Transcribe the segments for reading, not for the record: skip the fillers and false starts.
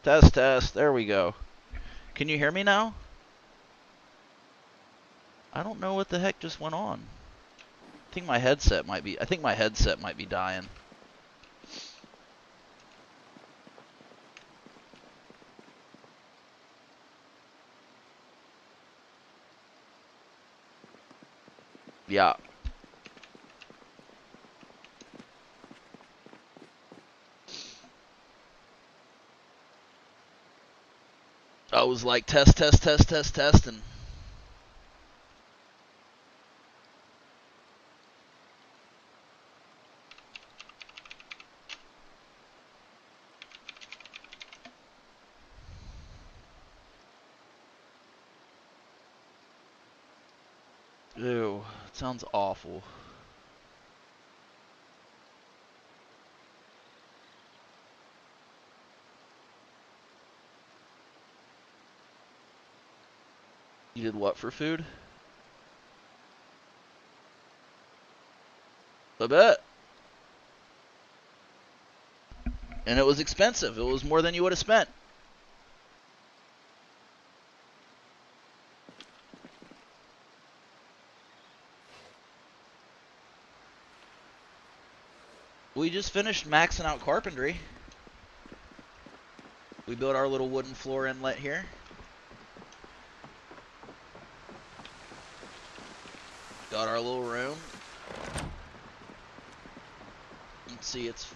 Test, test. There we go. Can you hear me now? I don't know what the heck just went on. I think my headset might be dying. Yeah. I was like test, test, test, test, test, and ew, it sounds awful. You did what for food? I bet. And it was expensive. It was more than you would have spent. We just finished maxing out carpentry. We built our little wooden floor inlet here. Got our little room. Let's see, it's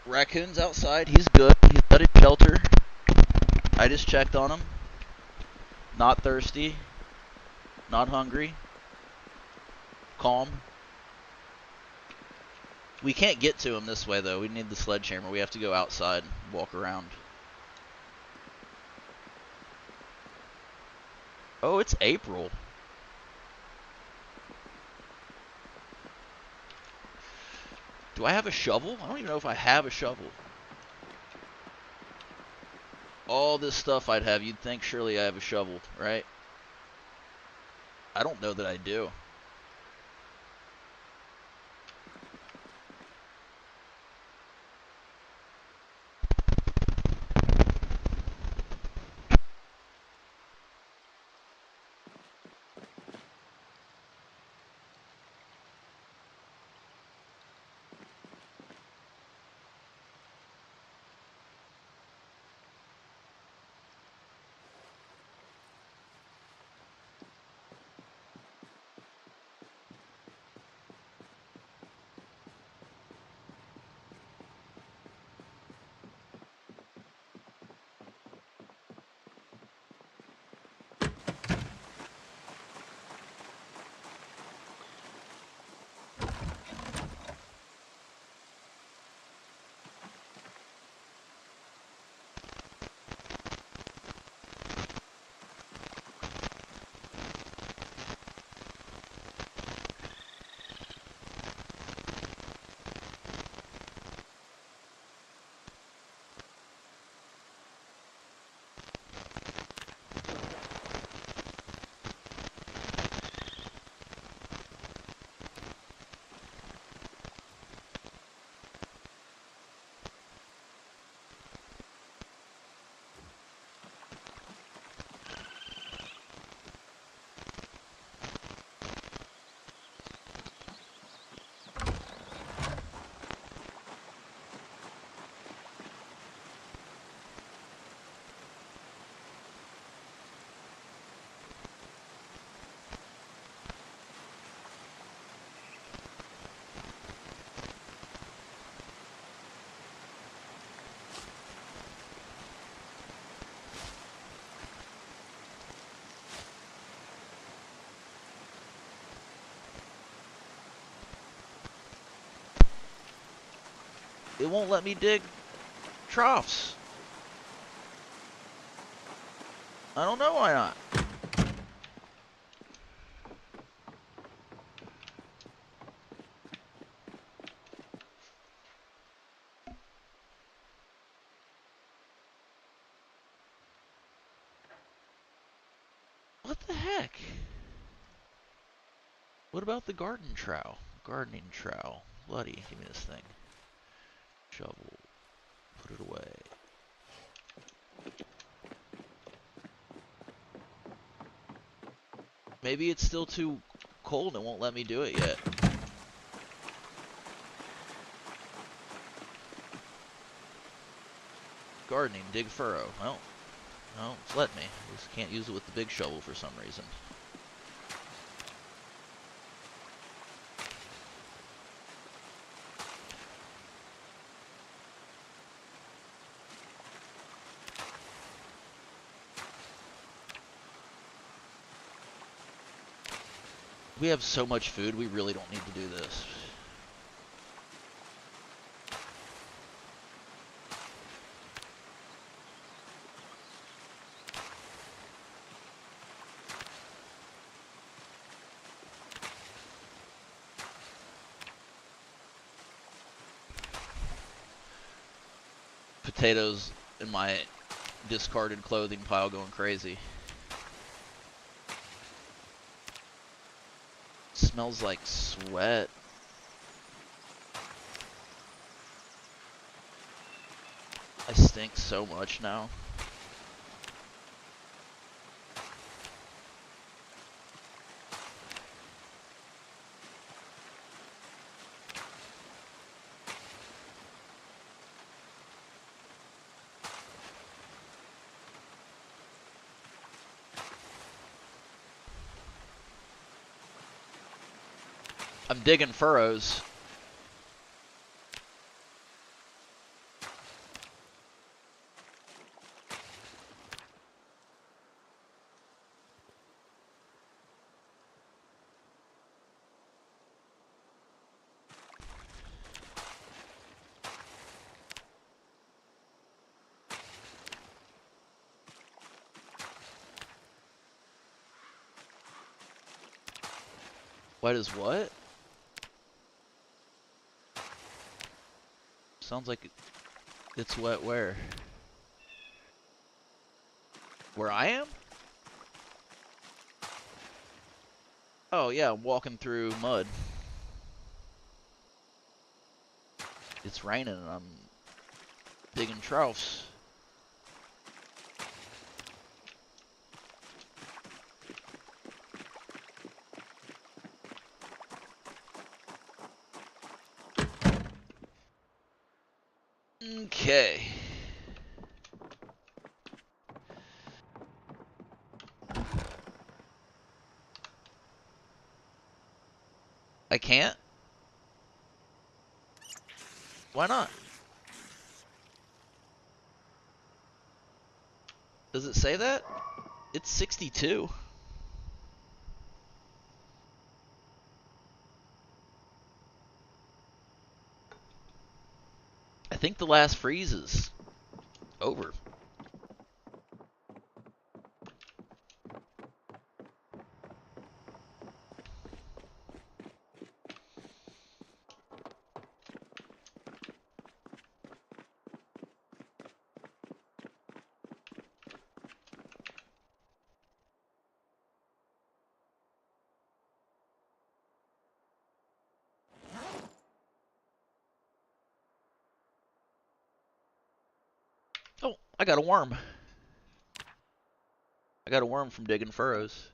Raccoon's outside. He's good. He's at his shelter. I just checked on him. Not thirsty. Not hungry. Calm. We can't get to him this way, though. We need the sledgehammer. We have to go outside and walk around. Oh, it's April. Do I have a shovel? I don't even know if I have a shovel. All this stuff I'd have, you'd think surely I have a shovel, right? I don't know that I do. It won't let me dig troughs. I don't know why not. What the heck? What about the garden trowel? Gardening trowel. Bloody, give me this thing. Shovel. Put it away. Maybe it's still too cold and won't let me do it yet. Gardening, dig furrow. Well, no, it's let me. I just can't use it with the big shovel for some reason. We have so much food, we really don't need to do this. Potatoes in my discarded clothing pile going crazy. Smells like sweat. I stink so much now. I'm digging furrows. What is what? Sounds like it's wet where? Where I am? Oh yeah, I'm walking through mud. It's raining and I'm digging troughs. Okay. I can't? Why not? Does it say that? It's 62. I think the last freeze is over. Oh, I got a worm. I got a worm from digging furrows.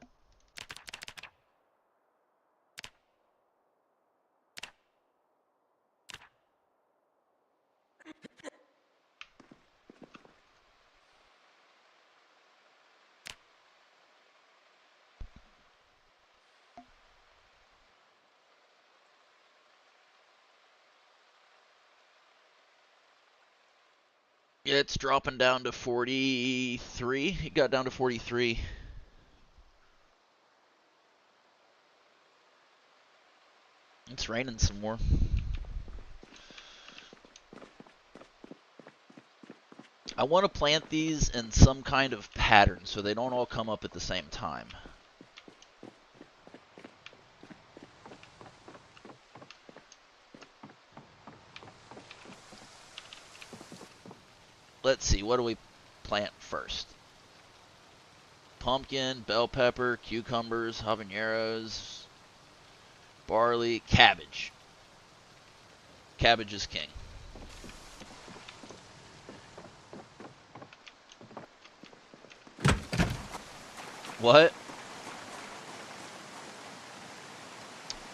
Yeah, it's dropping down to 43. It got down to 43. It's raining some more. I want to plant these in some kind of pattern so they don't all come up at the same time. Let's see, what do we plant first? Pumpkin, bell pepper, cucumbers, habaneros, barley, cabbage. Cabbage is king. What?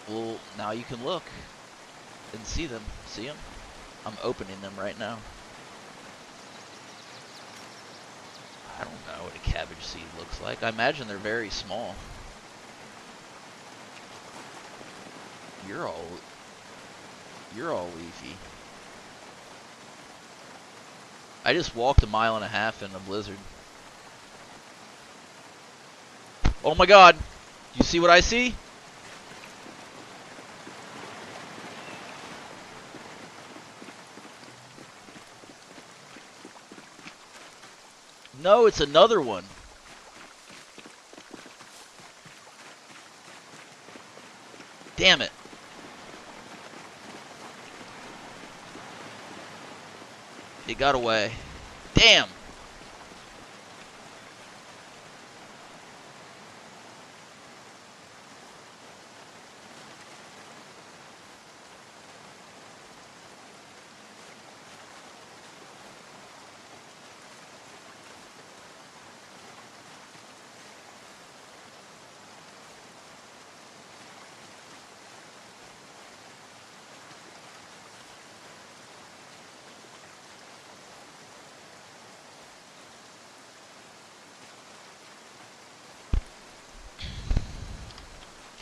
Well, now you can look and see them. See them? I'm opening them right now. I don't know what a cabbage seed looks like. I imagine they're very small. You're all leafy. I just walked a mile and a half in a blizzard. Oh my god! You see what I see? No, it's another one. Damn it. It got away. Damn!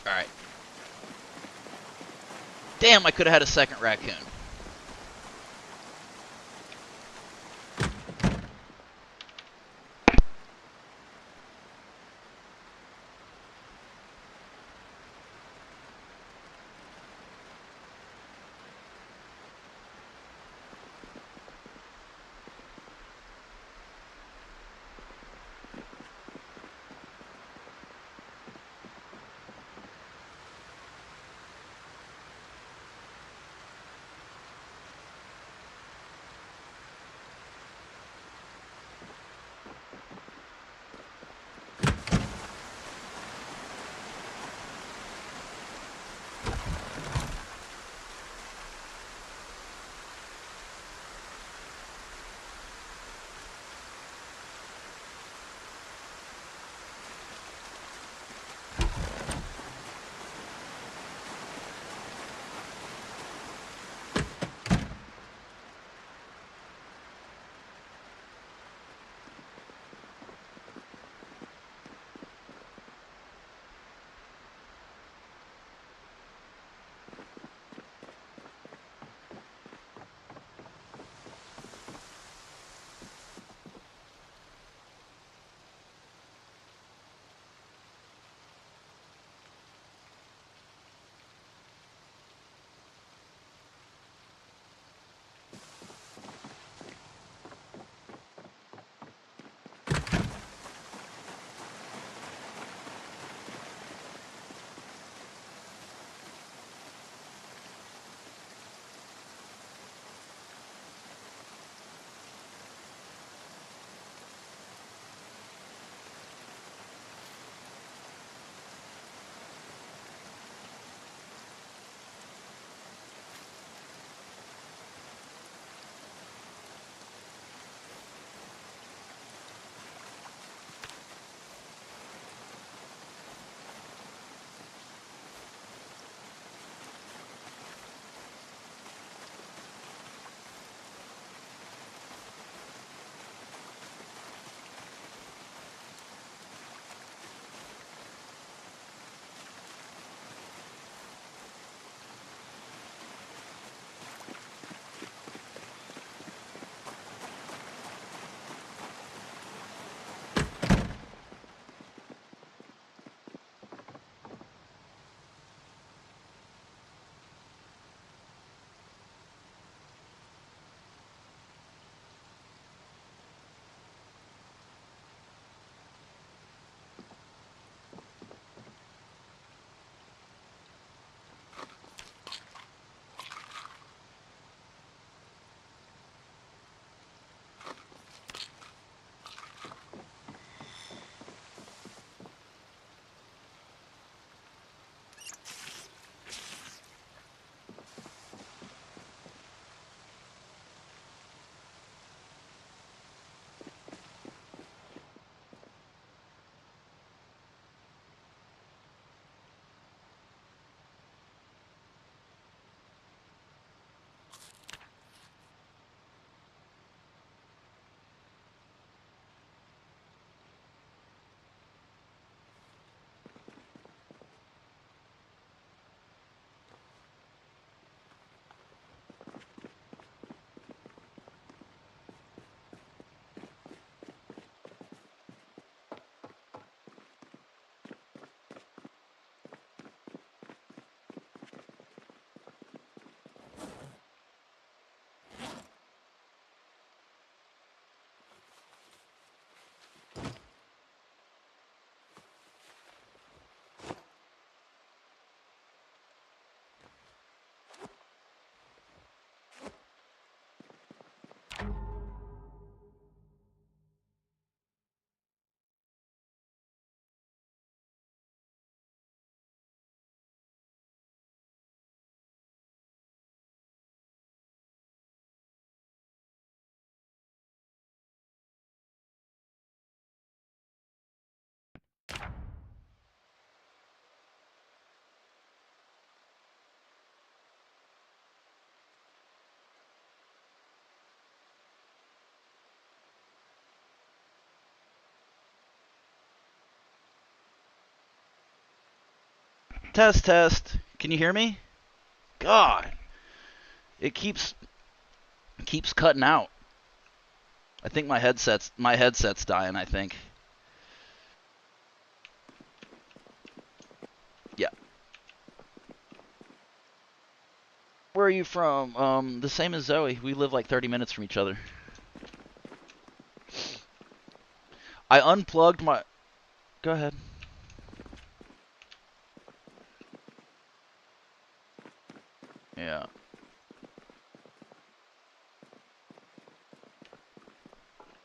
Alright. Damn, I could have had a second raccoon. Test, test. Can you hear me? God, it keeps cutting out. I think my headset's dying, I think. Yeah. Where are you from? The same as Zoe. We live like 30 minutes from each other. I unplugged my... Go ahead. Yeah.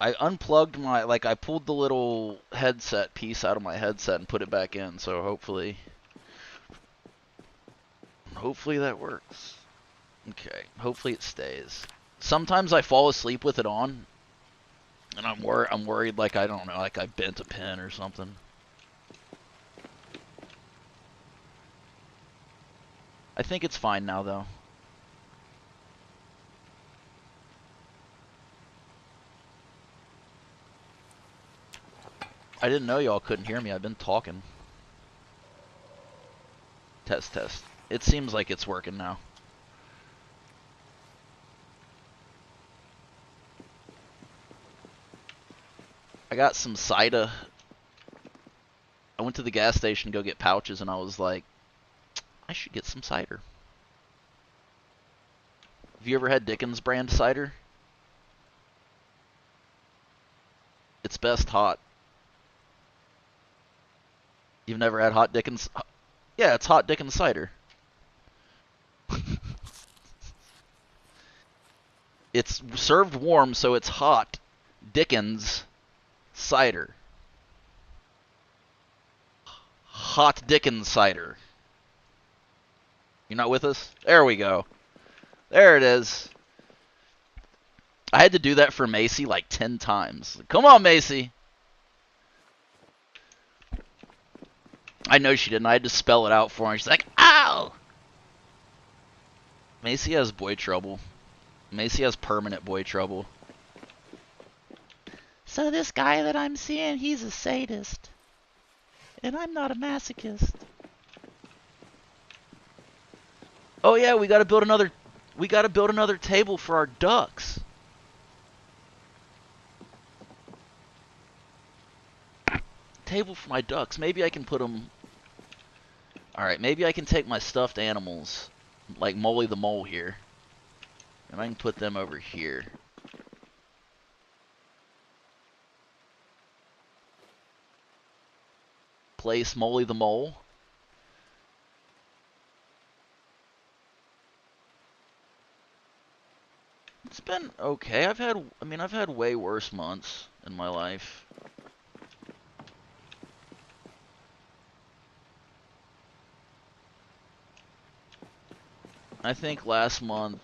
I unplugged my... Like, I pulled the little headset piece out of my headset and put it back in, so hopefully... Hopefully that works. Okay. Hopefully it stays. Sometimes I fall asleep with it on, and I'm worried, like, I don't know, like I bent a pin or something. I think it's fine now, though. I didn't know y'all couldn't hear me. I've been talking. Test, test. It seems like it's working now. I got some cider. I went to the gas station to go get pouches, and I was like, I should get some cider. Have you ever had Dickens brand cider? It's best hot. You've never had hot Dickens? Yeah, it's hot Dickens cider. It's served warm, so it's hot Dickens cider. Hot Dickens cider. You're not with us? There we go. There it is. I had to do that for Macy like 10 times. Come on, Macy. I know she didn't. I had to spell it out for her. She's like, ow! Macy has boy trouble. Macy has permanent boy trouble. So this guy that I'm seeing, he's a sadist. And I'm not a masochist. Oh yeah, we gotta build another table for our ducks. Table for my ducks. Maybe I can put them... Alright, maybe I can take my stuffed animals, like Molly the Mole here, and I can put them over here. Place Molly the Mole. It's been okay. I've had way worse months in my life. I think last month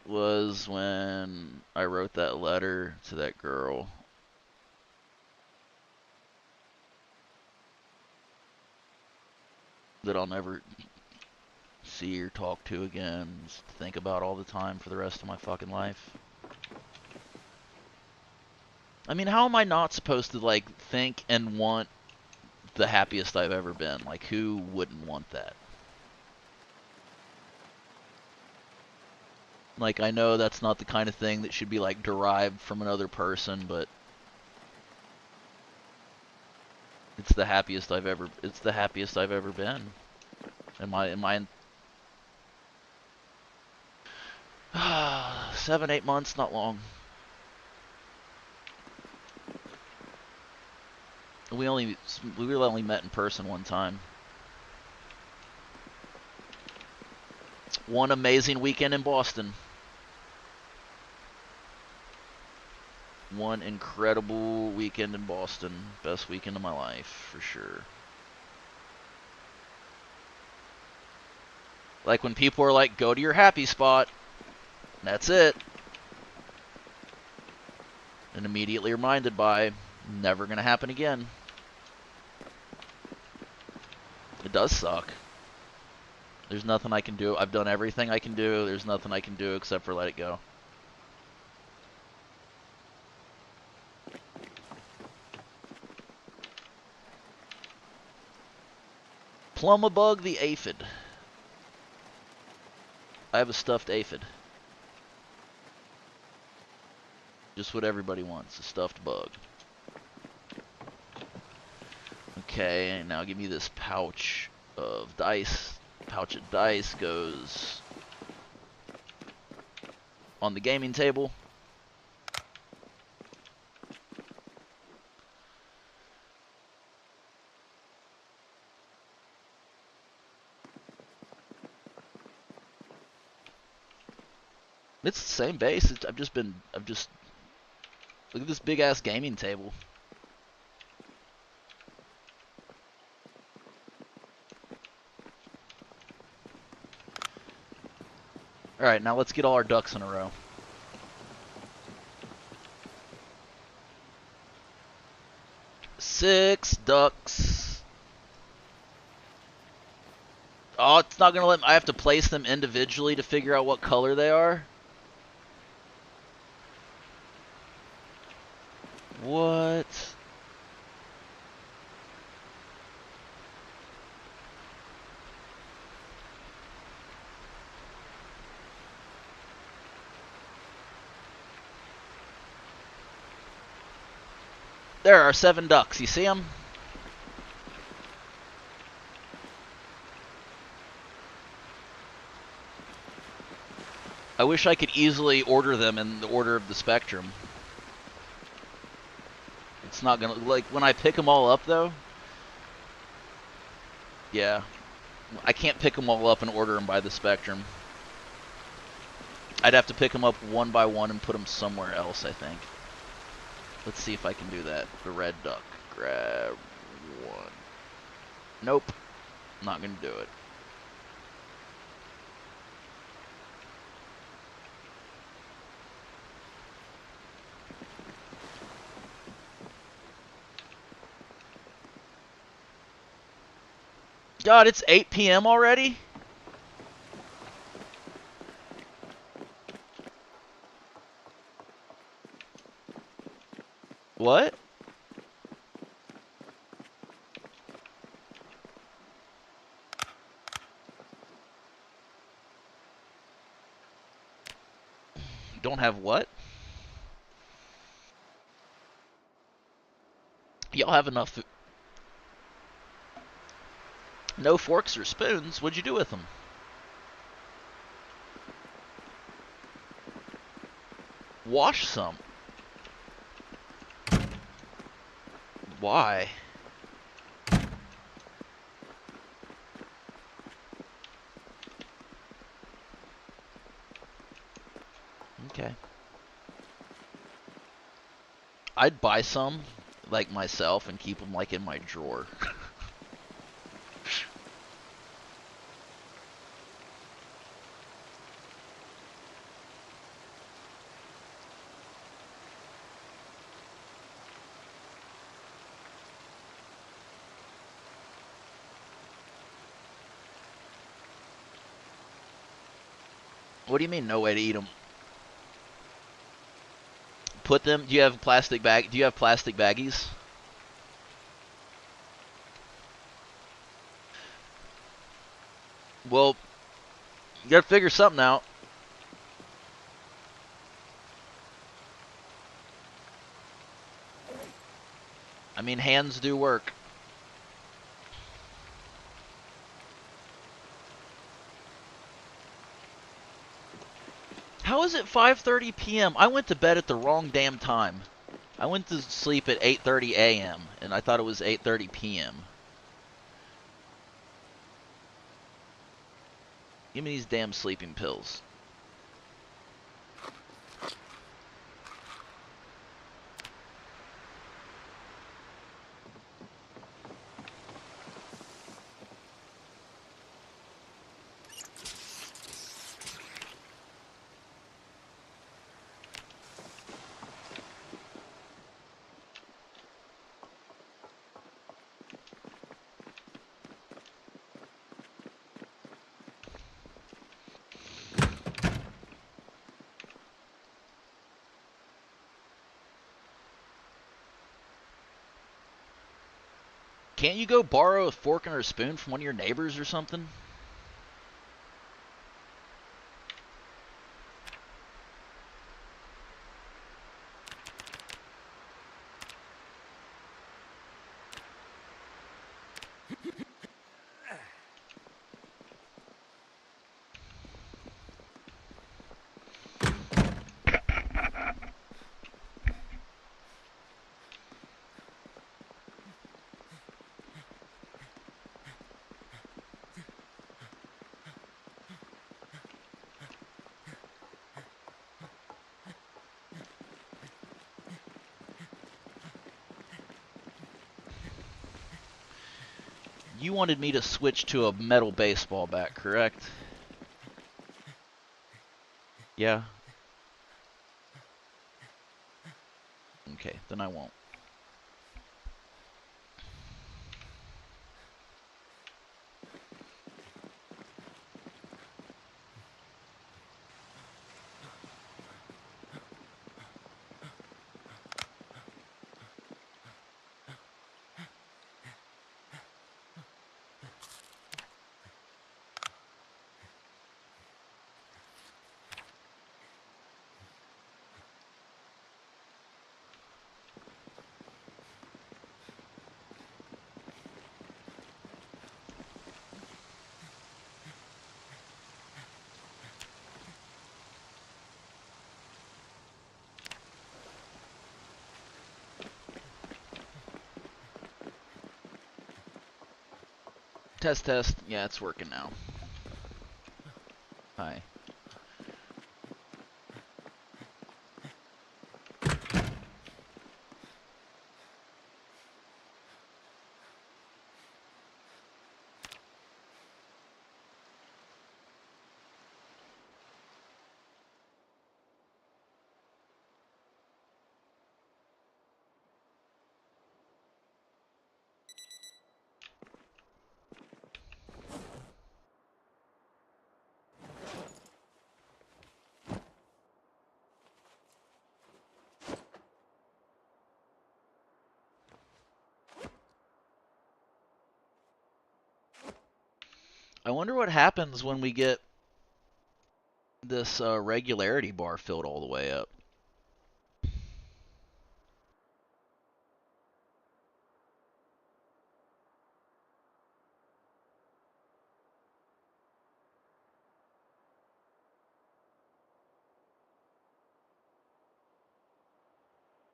was when I wrote that letter to that girl. That I'll never see or talk to again, just think about all the time for the rest of my fucking life. I mean, how am I not supposed to, like, think and want the happiest I've ever been? Like, who wouldn't want that? Like, I know that's not the kind of thing that should be, like, derived from another person, but it's the happiest I've ever been. Am I 7, 8 months, not long. We really only met in person one time. One amazing weekend in Boston. One incredible weekend in Boston. Best weekend of my life, for sure. Like when people are like, go to your happy spot. That's it. And immediately reminded by, never gonna happen again. It does suck. There's nothing I can do. I've done everything I can do. There's nothing I can do except for let it go. Plumabug the aphid. I have a stuffed aphid. Just what everybody wants, a stuffed bug. Okay, now give me this pouch of dice. Pouch of dice goes on the gaming table. It's the same base. I've just look at this big ass gaming table. All right, now let's get all our ducks in a row. Six ducks. Oh, it's not gonna let me. I have to place them individually to figure out what color they are. What? There are 7 ducks. You see them? I wish I could easily order them in the order of the spectrum. It's not gonna, like, when I pick them all up, though. Yeah. I can't pick them all up and order them by the spectrum. I'd have to pick them up one by one and put them somewhere else, I think. Let's see if I can do that. The red duck. Grab one. Nope. Not gonna do it. God, it's 8 p.m. already? What? Don't have what? Y'all have enough. No forks or spoons? What'd you do with them? Wash some. Why? Okay. I'd buy some, like, myself and keep them, like, in my drawer. What do you mean, no way to eat them? Put them. Do you have plastic bag? Do you have plastic baggies? Well, you gotta figure something out. I mean, hands do work. How is it 5:30 p.m.? I went to bed at the wrong damn time. I went to sleep at 8:30 a.m. and I thought it was 8:30 p.m. Give me these damn sleeping pills. Can't you go borrow a fork and a spoon from one of your neighbors or something? You wanted me to switch to a metal baseball bat, correct? Yeah. Okay, then I won't. Test, test. Yeah, it's working now. Hi. I wonder what happens when we get this regularity bar filled all the way up.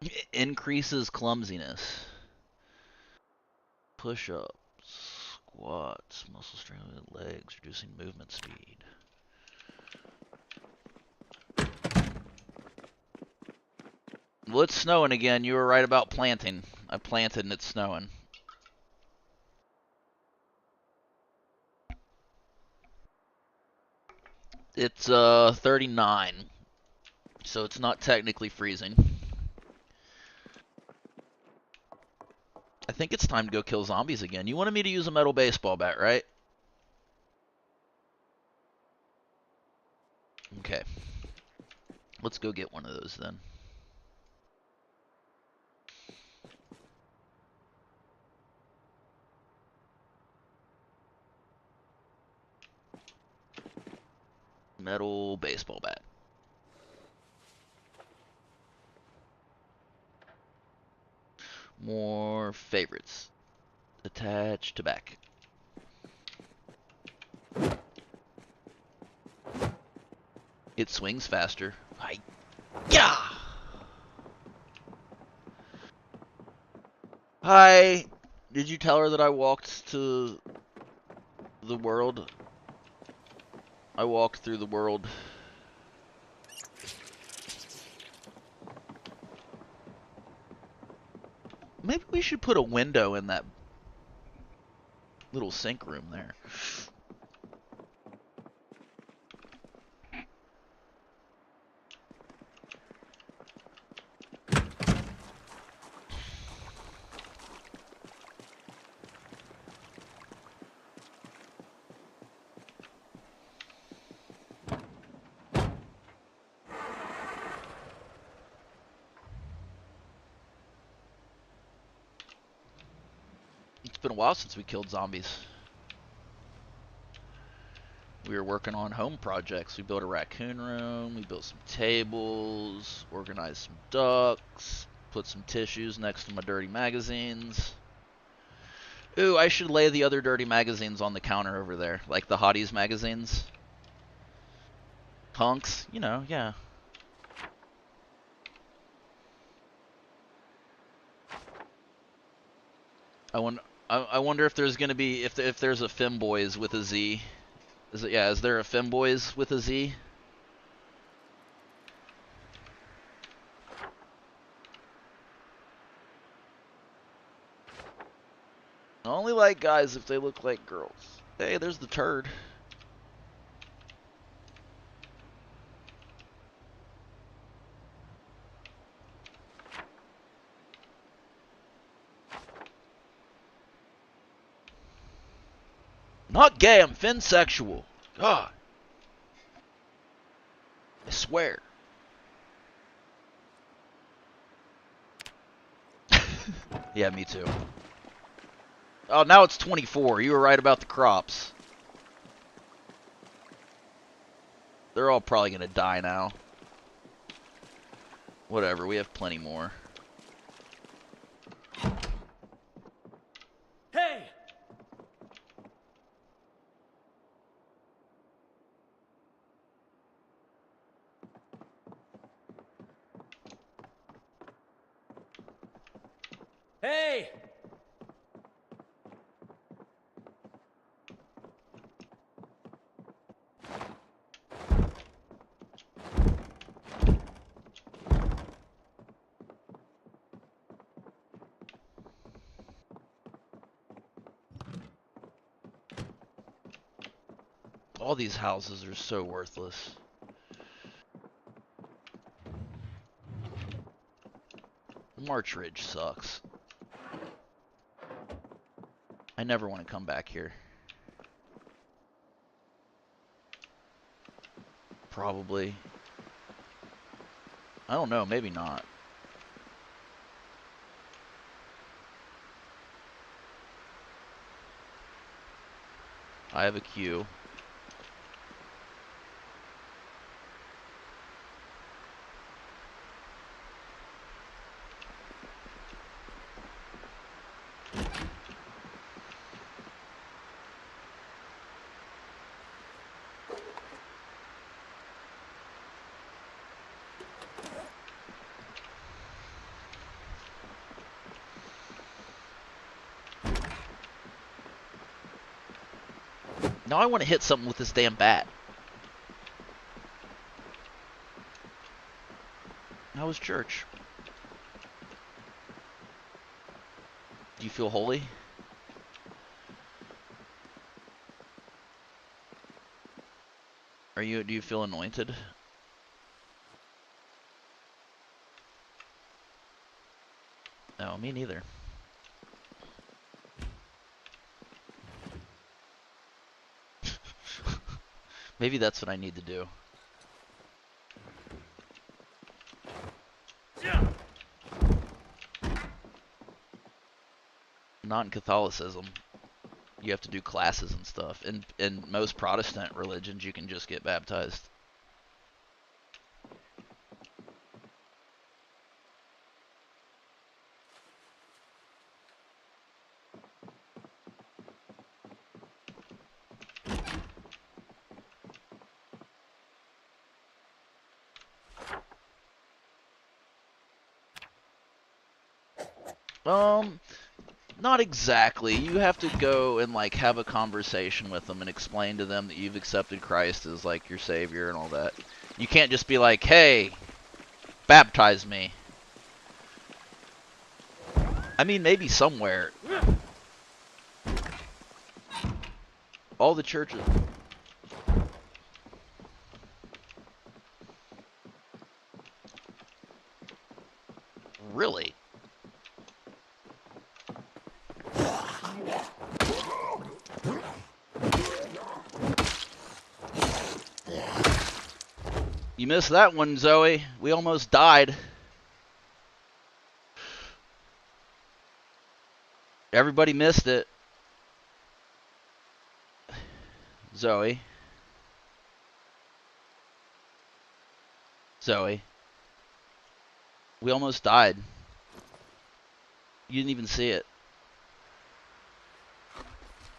It increases clumsiness. Push-ups, squats, muscle strength, legs, reducing movement speed. Well, it's snowing again. You were right about planting. I planted and it's snowing. It's 39, so it's not technically freezing. I think it's time to go kill zombies again. You wanted me to use a metal baseball bat, right? Okay. Let's go get one of those then. Metal baseball bat. More favorites. Attach to back. It swings faster. Hi. Yeah! Hi. Did you tell her that I walked to the world? I walked through the world. Maybe we should put a window in that little sink room there. been a while since we killed zombies. We were working on home projects. We built a raccoon room, we built some tables, organized some ducks, put some tissues next to my dirty magazines. Ooh, I should lay the other dirty magazines on the counter over there, like the Hotties magazines. Hunks, you know, yeah. I wonder if there's gonna be if there's a Femboys with a Z. Is there a Femboys with a Z? I only like guys if they look like girls. Hey, there's the turd. Not gay, I'm finsexual. God. I swear. Yeah, me too. Oh, now it's 24. You were right about the crops. They're all probably gonna die now. Whatever, we have plenty more. Hey! Hey! All these houses are so worthless. March Ridge sucks. I never want to come back here. Probably. I don't know, maybe not. I have a queue. Now I want to hit something with this damn bat. How was church? Do you feel holy? Do you feel anointed? No, me neither. Maybe that's what I need to do. Not in Catholicism. You have to do classes and stuff. In most Protestant religions, you can just get baptized. Not exactly. You have to go and like have a conversation with them and explain to them that you've accepted Christ as like your savior and all that. You can't just be like, "Hey, baptize me." I mean, maybe somewhere. All the churches. Really? You missed that one, Zoe. We almost died. Everybody missed it. Zoe. Zoe. We almost died. You didn't even see it.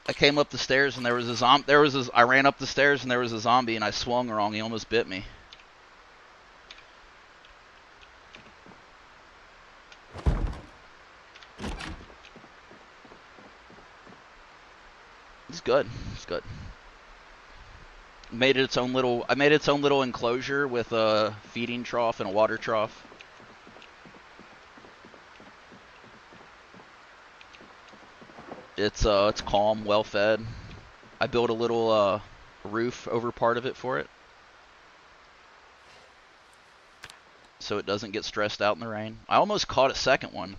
I came up the stairs and there was a zombie. I ran up the stairs and there was a zombie and I swung wrong. He almost bit me. It's good. It's good. I made its own little enclosure with a feeding trough and a water trough. It's calm, well fed. I built a little roof over part of it for it, so it doesn't get stressed out in the rain. I almost caught a second one.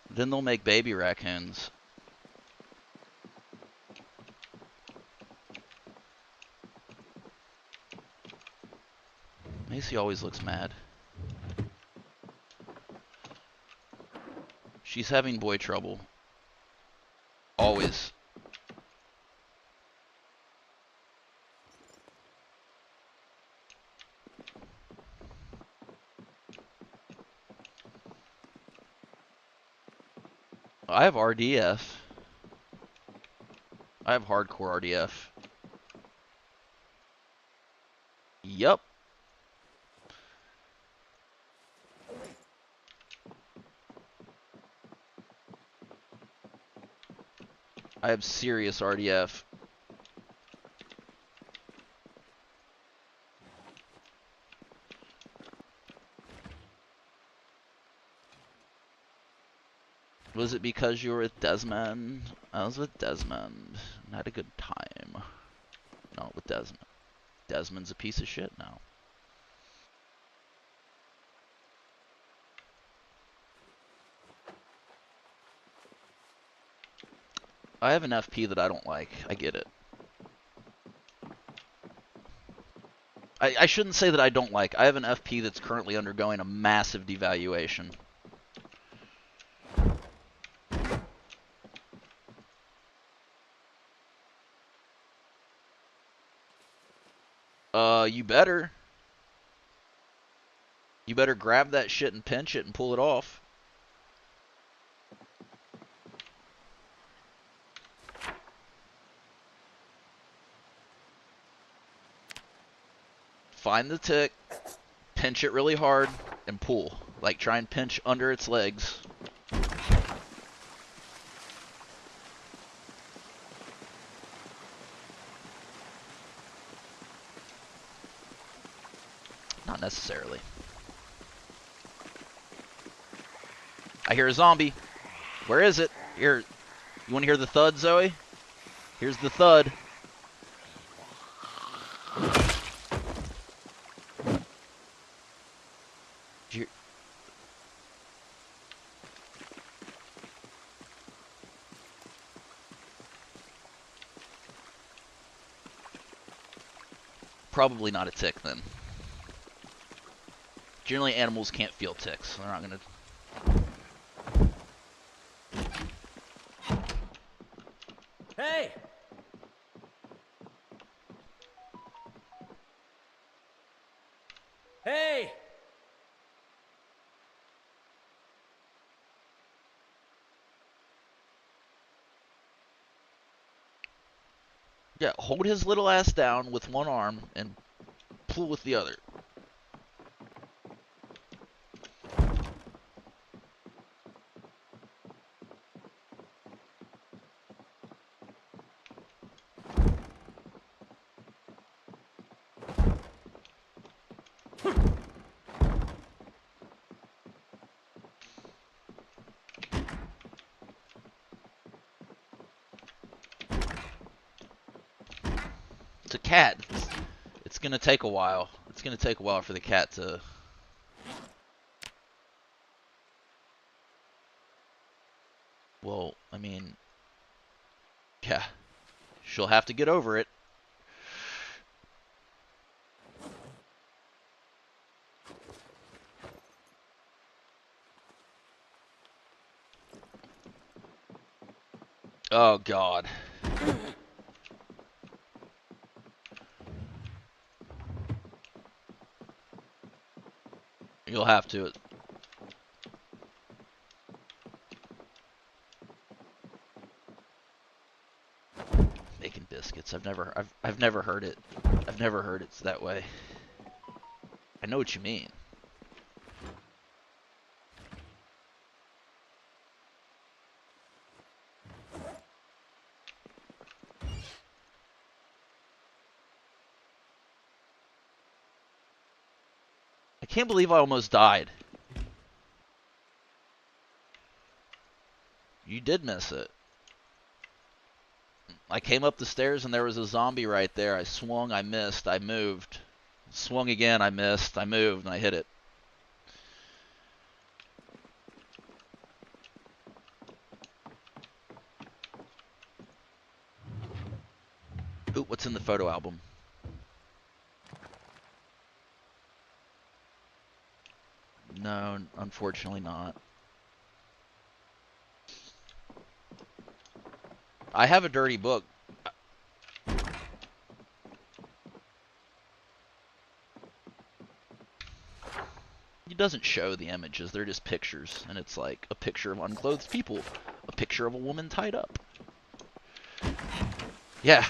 Then they'll make baby raccoons. Macy always looks mad. She's having boy trouble. Always. I have RDF. I have hardcore RDF. Yup. I have serious RDF. Was it because you were with Desmond? I was with Desmond and had a good time. Not with Desmond. Desmond's a piece of shit now. I have an FP that I don't like. I get it. I shouldn't say that I don't like. I have an FP that's currently undergoing a massive devaluation. You better. You better grab that shit and pinch it and pull it off. Find the tick, pinch it really hard, and pull. Like, try and pinch under its legs. Not necessarily. I hear a zombie. Where is it? Here. You want to hear the thud, Zoe? Here's the thud. Probably not a tick, then. Generally, animals can't feel ticks. So they're not going to... Hey! Hey! Yeah, hold his little ass down with one arm and pull with the other. It's a cat. It's gonna take a while. It's gonna take a while for the cat to... Well, I mean... Yeah. She'll have to get over it. God. You'll have to. Making biscuits. I've never heard it. I've never heard it's that way. I know what you mean. I can't believe I almost died. You did miss it. I came up the stairs and there was a zombie right there. I swung, I missed, I moved. Swung again, I missed, I moved, and I hit it. Ooh, what's in the photo album? No, unfortunately not. I have a dirty book. It doesn't show the images, they're just pictures. And it's like a picture of unclothed people. A picture of a woman tied up. Yeah.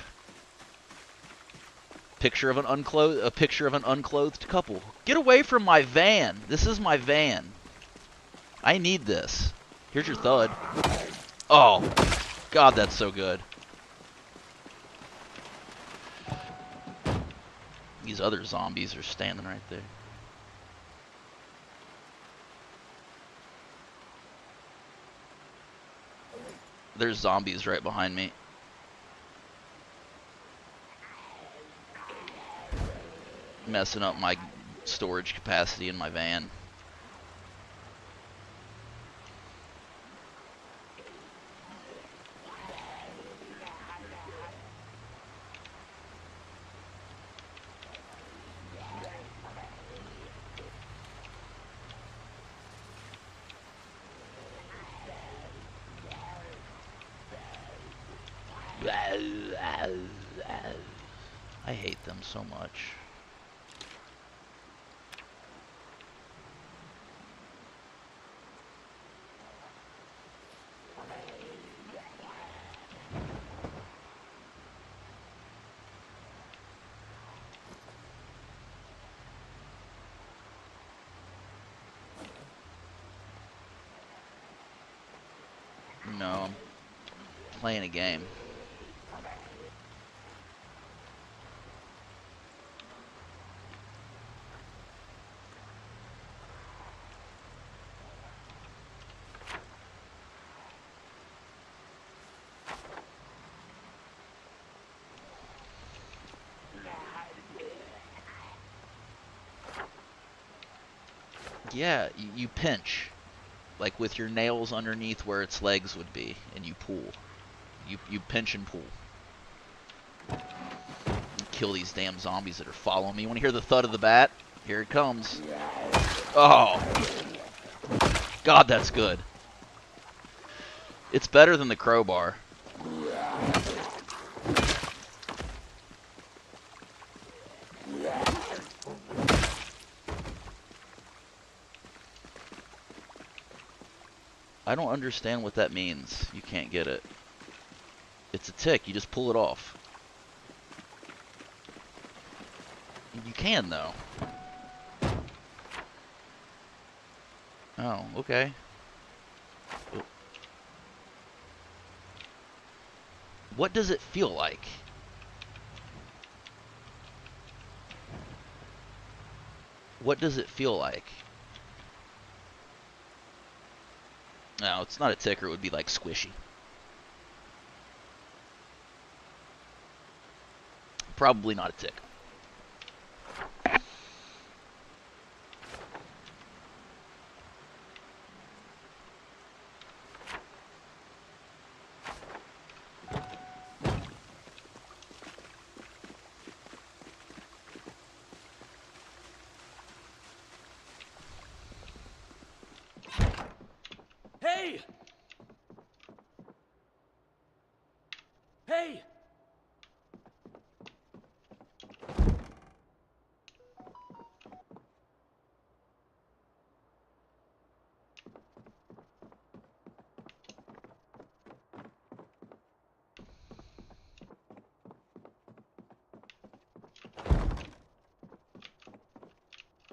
A picture of an unclothed couple. Get away from my van. This is my van. I need this. Here's your thud. Oh, God, that's so good. These other zombies are standing right there. There's zombies right behind me. Messing up my storage capacity in my van. I hate them so much. No, I'm playing a game. Yeah, you pinch. Like with your nails underneath where its legs would be, and you pull. You pinch and pull. Kill these damn zombies that are following me. You want to hear the thud of the bat? Here it comes. Oh. God, that's good. It's better than the crowbar. I don't understand what that means. You can't get it. It's a tick. You just pull it off. You can, though. Oh, okay. What does it feel like? What does it feel like? No, it's not a ticker. It would be like squishy. Probably not a tick. Hey! Hey!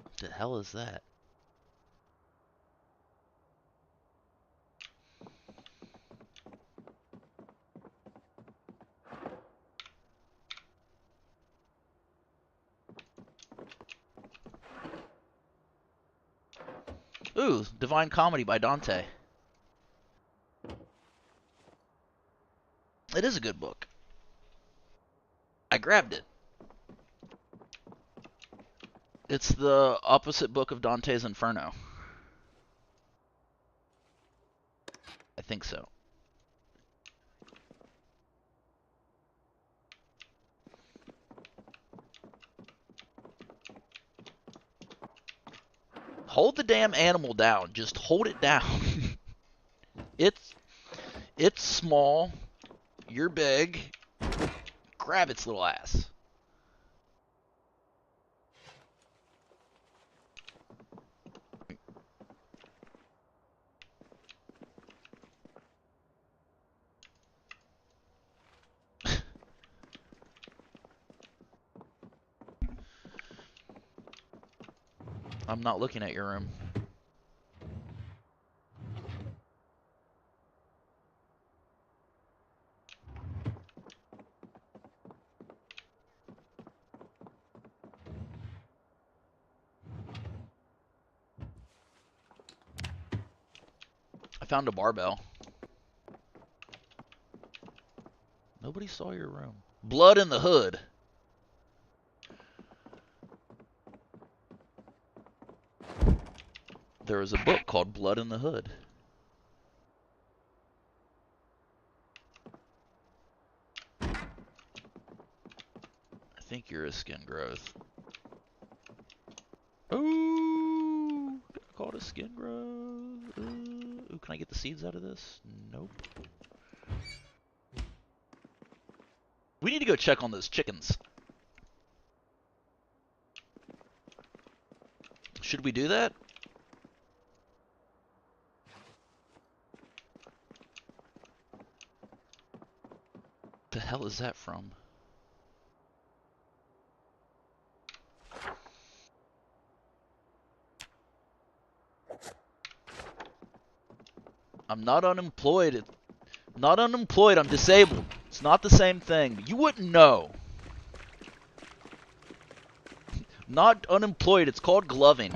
What the hell is that? Ooh, Divine Comedy by Dante. It is a good book. I grabbed it. It's the opposite book of Dante's Inferno. I think so. Hold the damn animal down. Just hold it down. It's small. You're big. Grab its little ass. I'm not looking at your room. I found a barbell. Nobody saw your room. Blood in the Hood. There was a book called Blood in the Hood. I think you're a skin growth. Ooh, I called a skin growth. Ooh, can I get the seeds out of this? Nope. We need to go check on those chickens. Should we do that? The hell is that from? I'm not unemployed. I'm not unemployed, I'm disabled. It's not the same thing. You wouldn't know. Not unemployed, it's called gloving.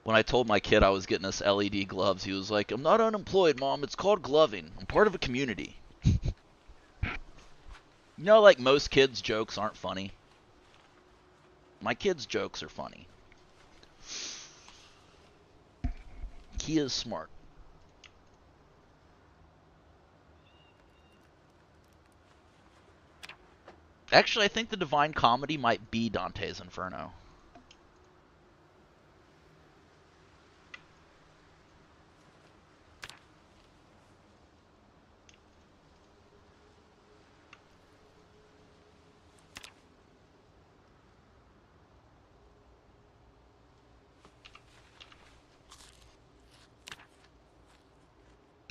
When I told my kid I was getting us LED gloves, he was like, I'm not unemployed, Mom, it's called gloving. I'm part of a community. You know, like most kids' jokes aren't funny. My kid's jokes are funny. He is smart. Actually, I think the Divine Comedy might be Dante's Inferno.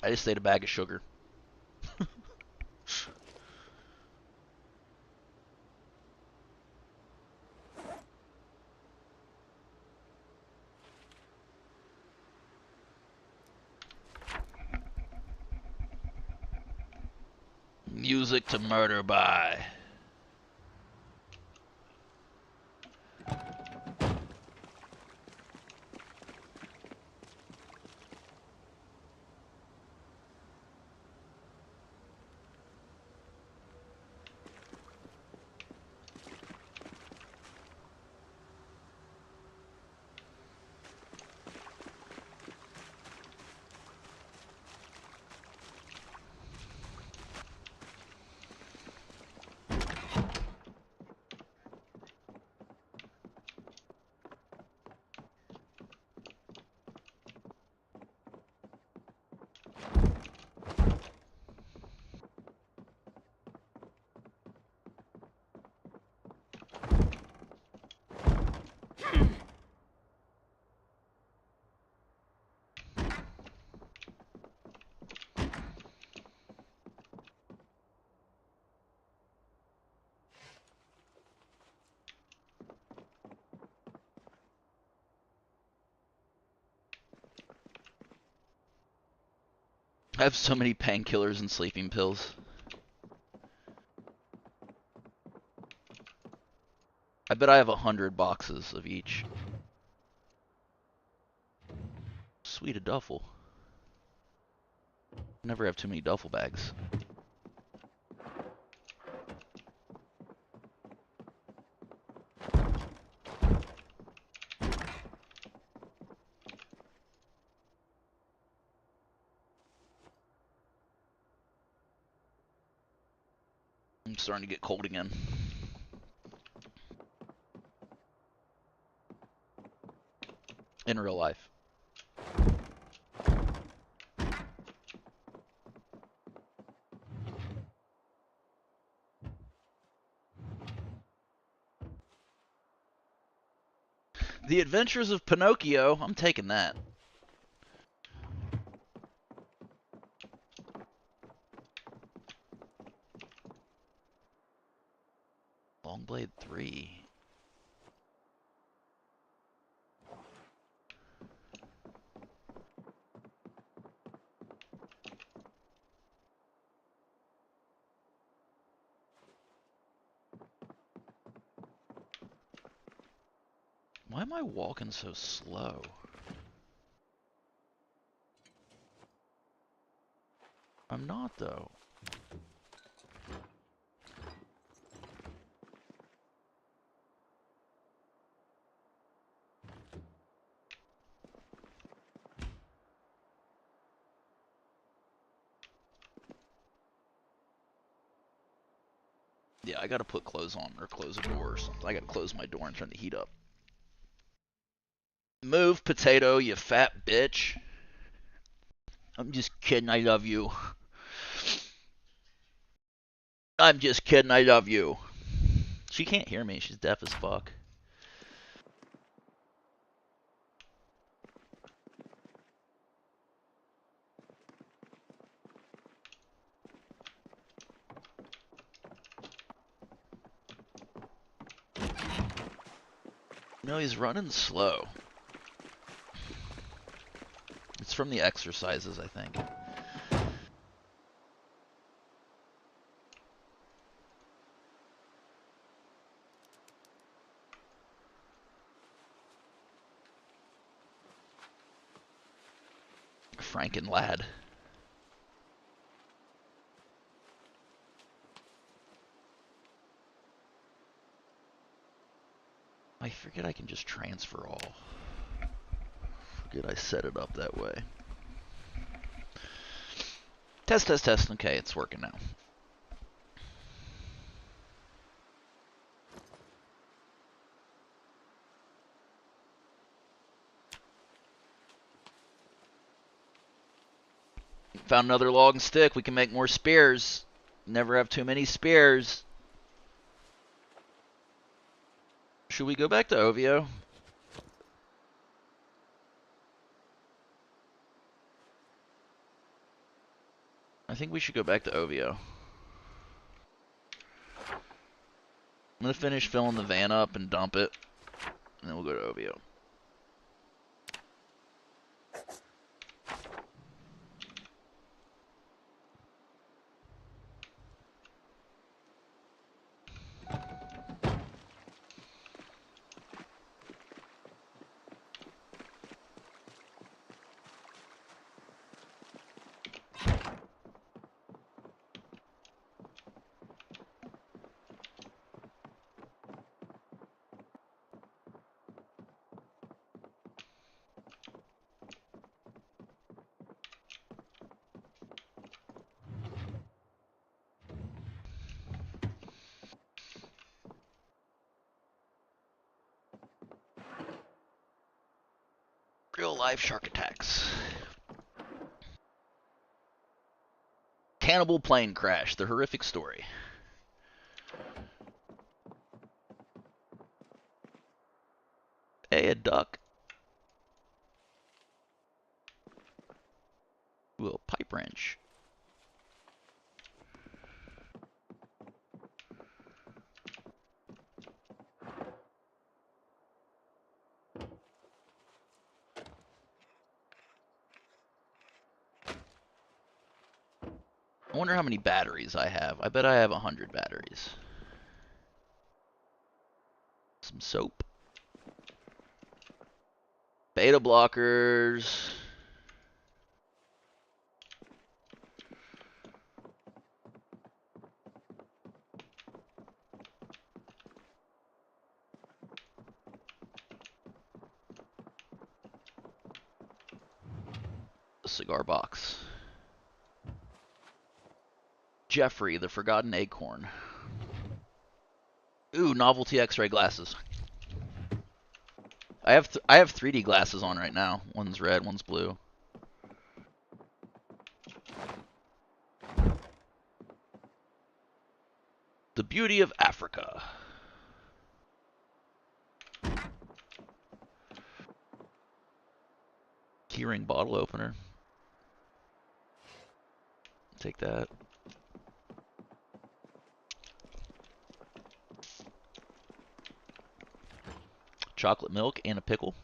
I just ate a bag of sugar. Music to murder by. I have so many painkillers and sleeping pills. I bet I have 100 boxes of each. Sweet a duffel. Never have too many duffel bags. I'm starting to get cold again. In real life. The Adventures of Pinocchio. I'm taking that. Longblade 3. Why am I walking so slow? I'm not, though. Yeah, I gotta put clothes on, or close a door or something. I gotta close my door and turn the heat up. Move, potato, you fat bitch. I'm just kidding, I love you. I'm just kidding, I love you. She can't hear me, she's deaf as fuck. No, he's running slow. It's from the exercises, I think. Franken lad. I forget I can just transfer all. Forget I set it up that way. Test, test, test. Okay, it's working now. Found another log and stick. We can make more spears. Never have too many spears. Should we go back to Ovio? I think we should go back to Ovio. I'm going to finish filling the van up and dump it. And then we'll go to Ovio. Real life shark attacks. Cannibal plane crash, the horrific story. Hey, a duck. Ooh, a pipe wrench. I wonder how many batteries I have. I bet I have 100 batteries. Some soap. Beta blockers. A cigar box. Jeffrey, the Forgotten Acorn. Ooh, novelty X-ray glasses. I have 3D glasses on right now. One's red, one's blue. The beauty of Africa. Keyring bottle opener. Take that. Chocolate milk and a pickle.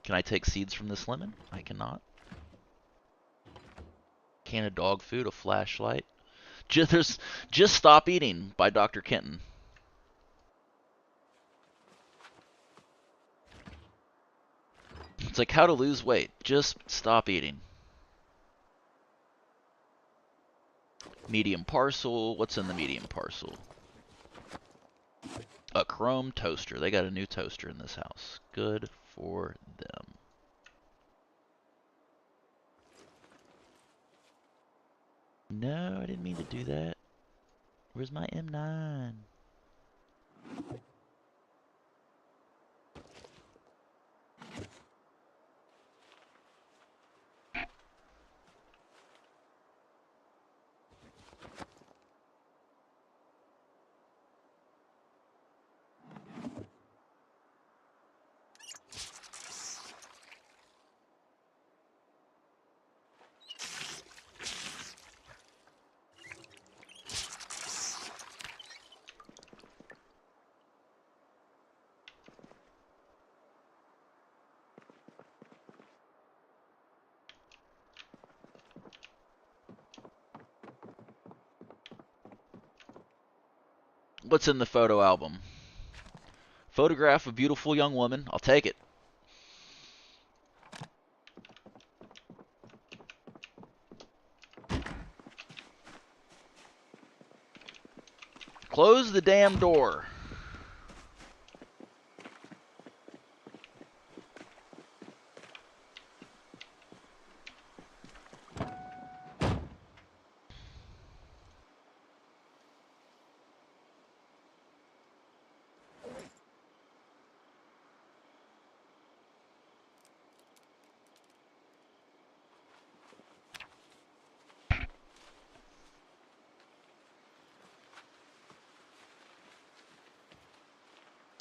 Can I take seeds from this lemon? I cannot. Can of dog food, a flashlight. Just Stop Eating by Dr. Kenton. It's like how to lose weight. Just stop eating. Medium parcel. What's in the medium parcel? A chrome toaster. They got a new toaster in this house. Good for them. No, I didn't mean to do that. Where's my M9? What's in the photo album? Photograph of beautiful young woman. I'll take it. Close the damn door.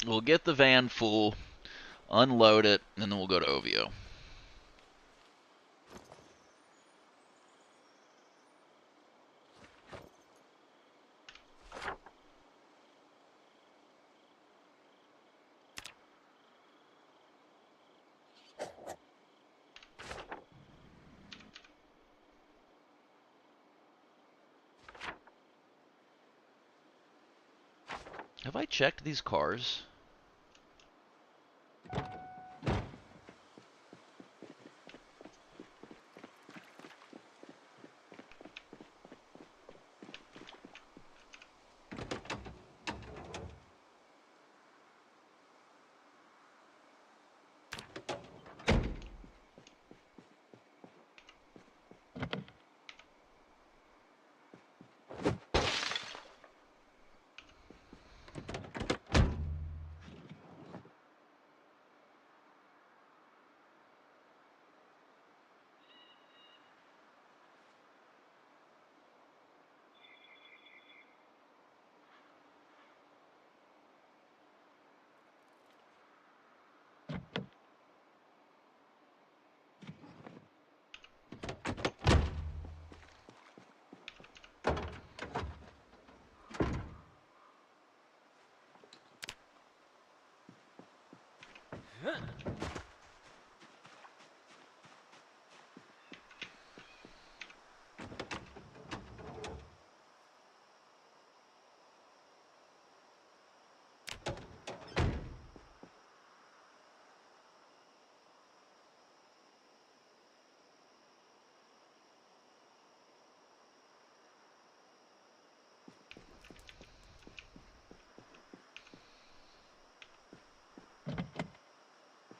We'll get the van full, unload it, and then we'll go to OVO. Have I checked these cars?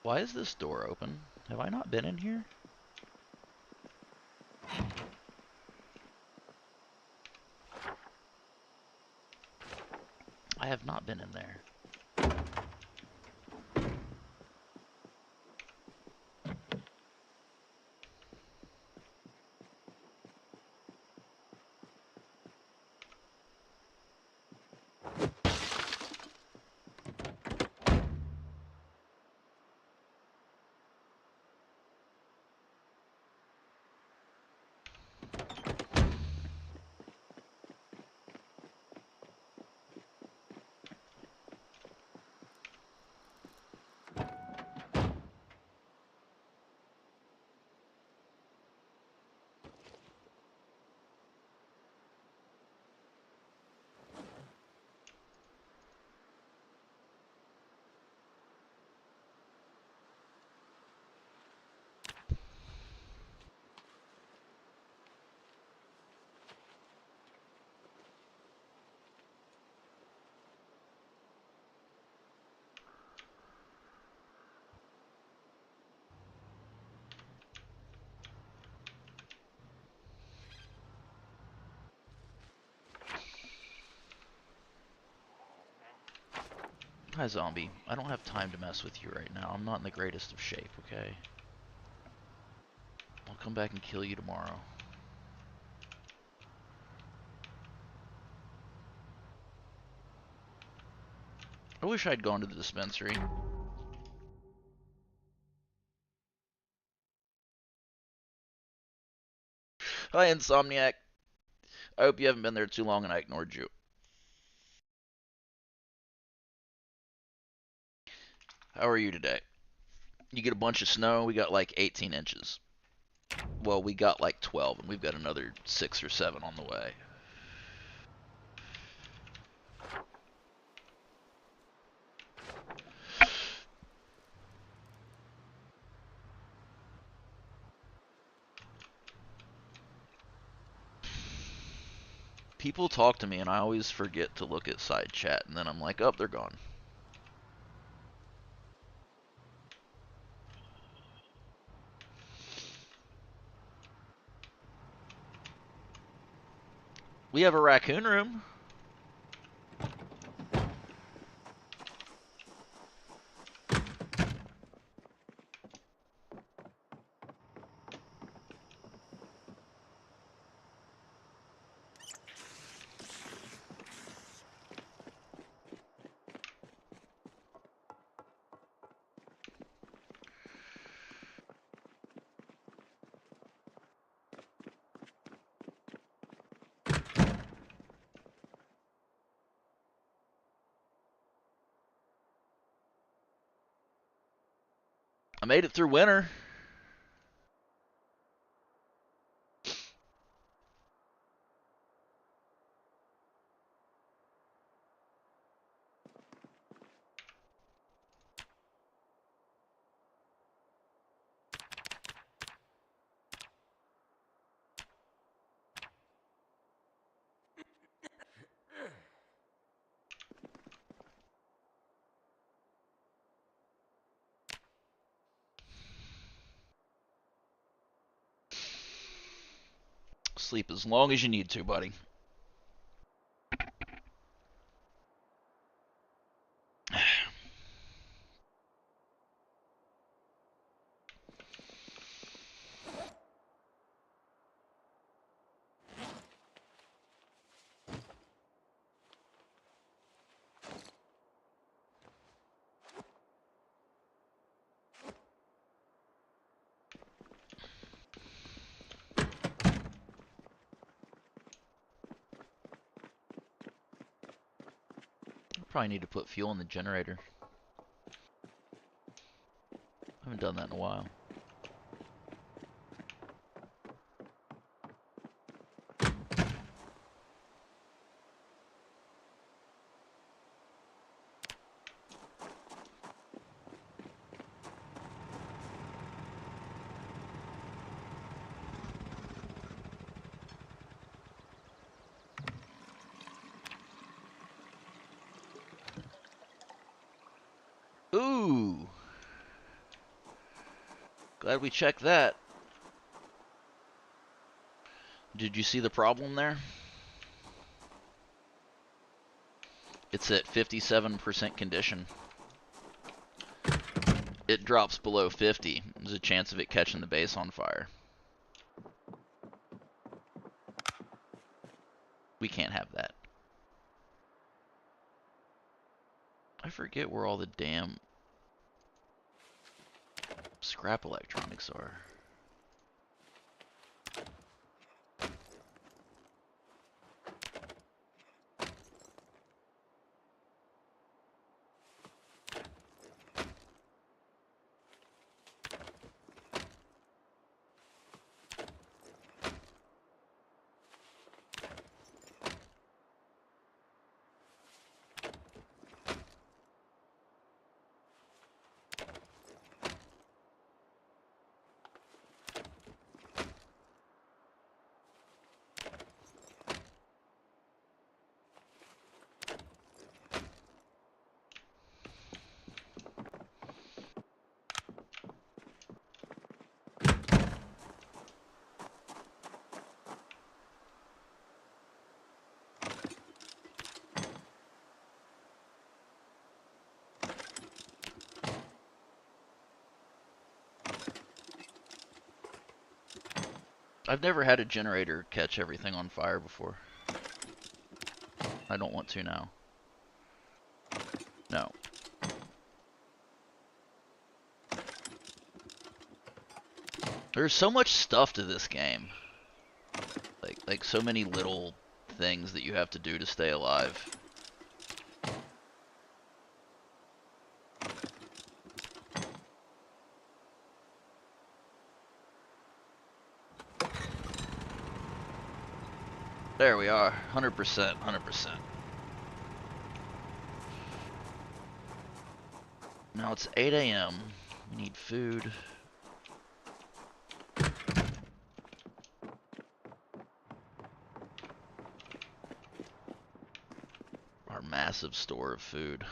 Why is this door open? Have I not been in here? I have not been in there. Hi, zombie. I don't have time to mess with you right now. I'm not in the greatest of shape, okay? I'll come back and kill you tomorrow. I wish I'd gone to the dispensary. Hi, Insomniac. I hope you haven't been there too long and I ignored you. How are you today? You get a bunch of snow. We got like 18 inches. Well, we got like 12, and we've got another 6 or 7 on the way. People talk to me, and I always forget to look at side chat, and then I'm like, oh, they're gone. We have a raccoon room. I made it through winter. Sleep as long as you need to, buddy. Probably need to put fuel in the generator. I haven't done that in a while. Ooh. Glad we checked that. Did you see the problem there? It's at 57% condition. It drops below 50. There's a chance of it catching the base on fire. We can't have that. I forget where all the damn scrap electronics are. I've never had a generator catch everything on fire before. I don't want to now. No. There's so much stuff to this game. Like so many little things that you have to do to stay alive. There we are, 100%, 100%. Now it's 8 a.m. We need food. Our massive store of food.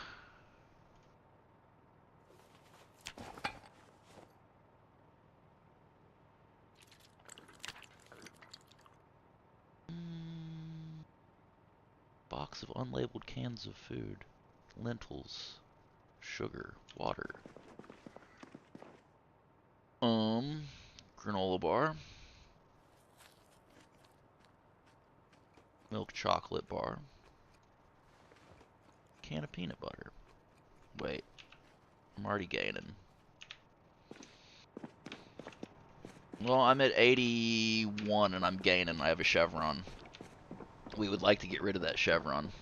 Box of unlabeled cans of food. Lentils. Sugar. Water. Granola bar. Milk chocolate bar. Can of peanut butter. Wait. I'm already gaining. Well, I'm at 81 and I'm gaining. I have a chevron. We would like to get rid of that chevron.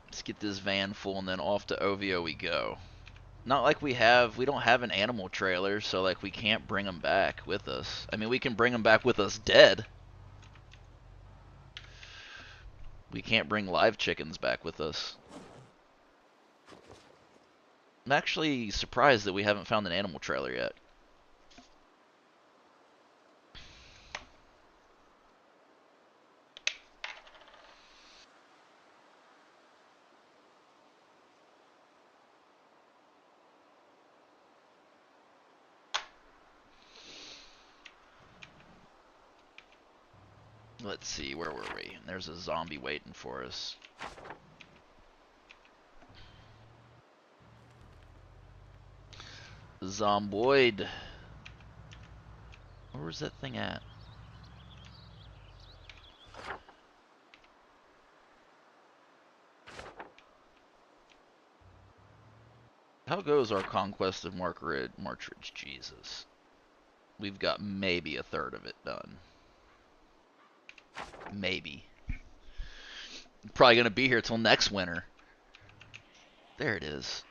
Let's get this van full and then off to OVO we go. Not like we don't have an animal trailer, so like we can't bring them back with us. I mean, we can bring them back with us dead. We can't bring live chickens back with us. I'm actually surprised that we haven't found an animal trailer yet. Let's see, where were we? There's a zombie waiting for us. Zomboid. Where's that thing at? How goes our conquest of Martridge? Jesus. We've got maybe a third of it done. Maybe. Probably gonna be here till next winter. There it is.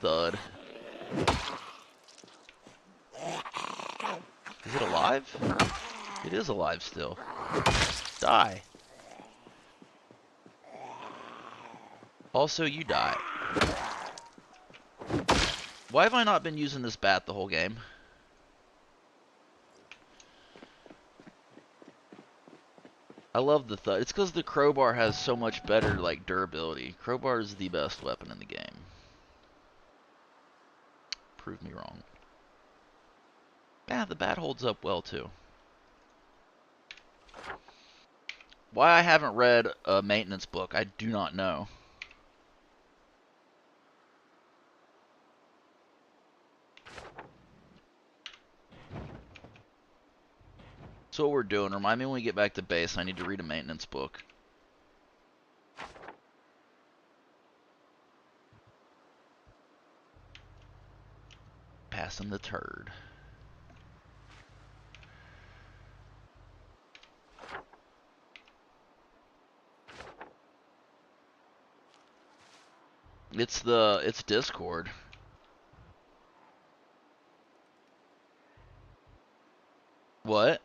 Thud. Is it alive? It is alive still. Die. Also, you die. Why have I not been using this bat the whole game? I love the thud. It's because the crowbar has so much better, like, durability. Crowbar is the best weapon in the game. Prove me wrong. Yeah, the bat holds up well, too. Why I haven't read a maintenance book, I do not know. So what we're doing, remind me when we get back to base, I need to read a maintenance book. Passing the turd. It's Discord. What?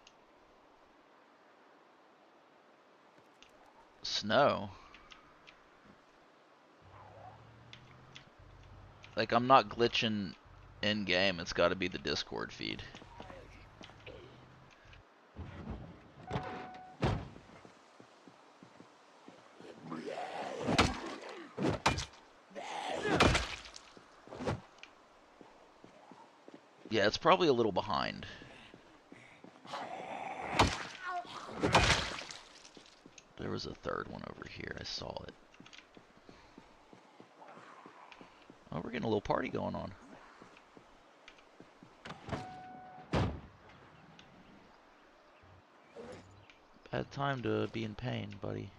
Snow. Like, I'm not glitching in game, it's gotta be the Discord feed. Yeah, it's probably a little behind. There was a third one over here, I saw it. Oh, we're getting a little party going on. Bad time to be in pain, buddy.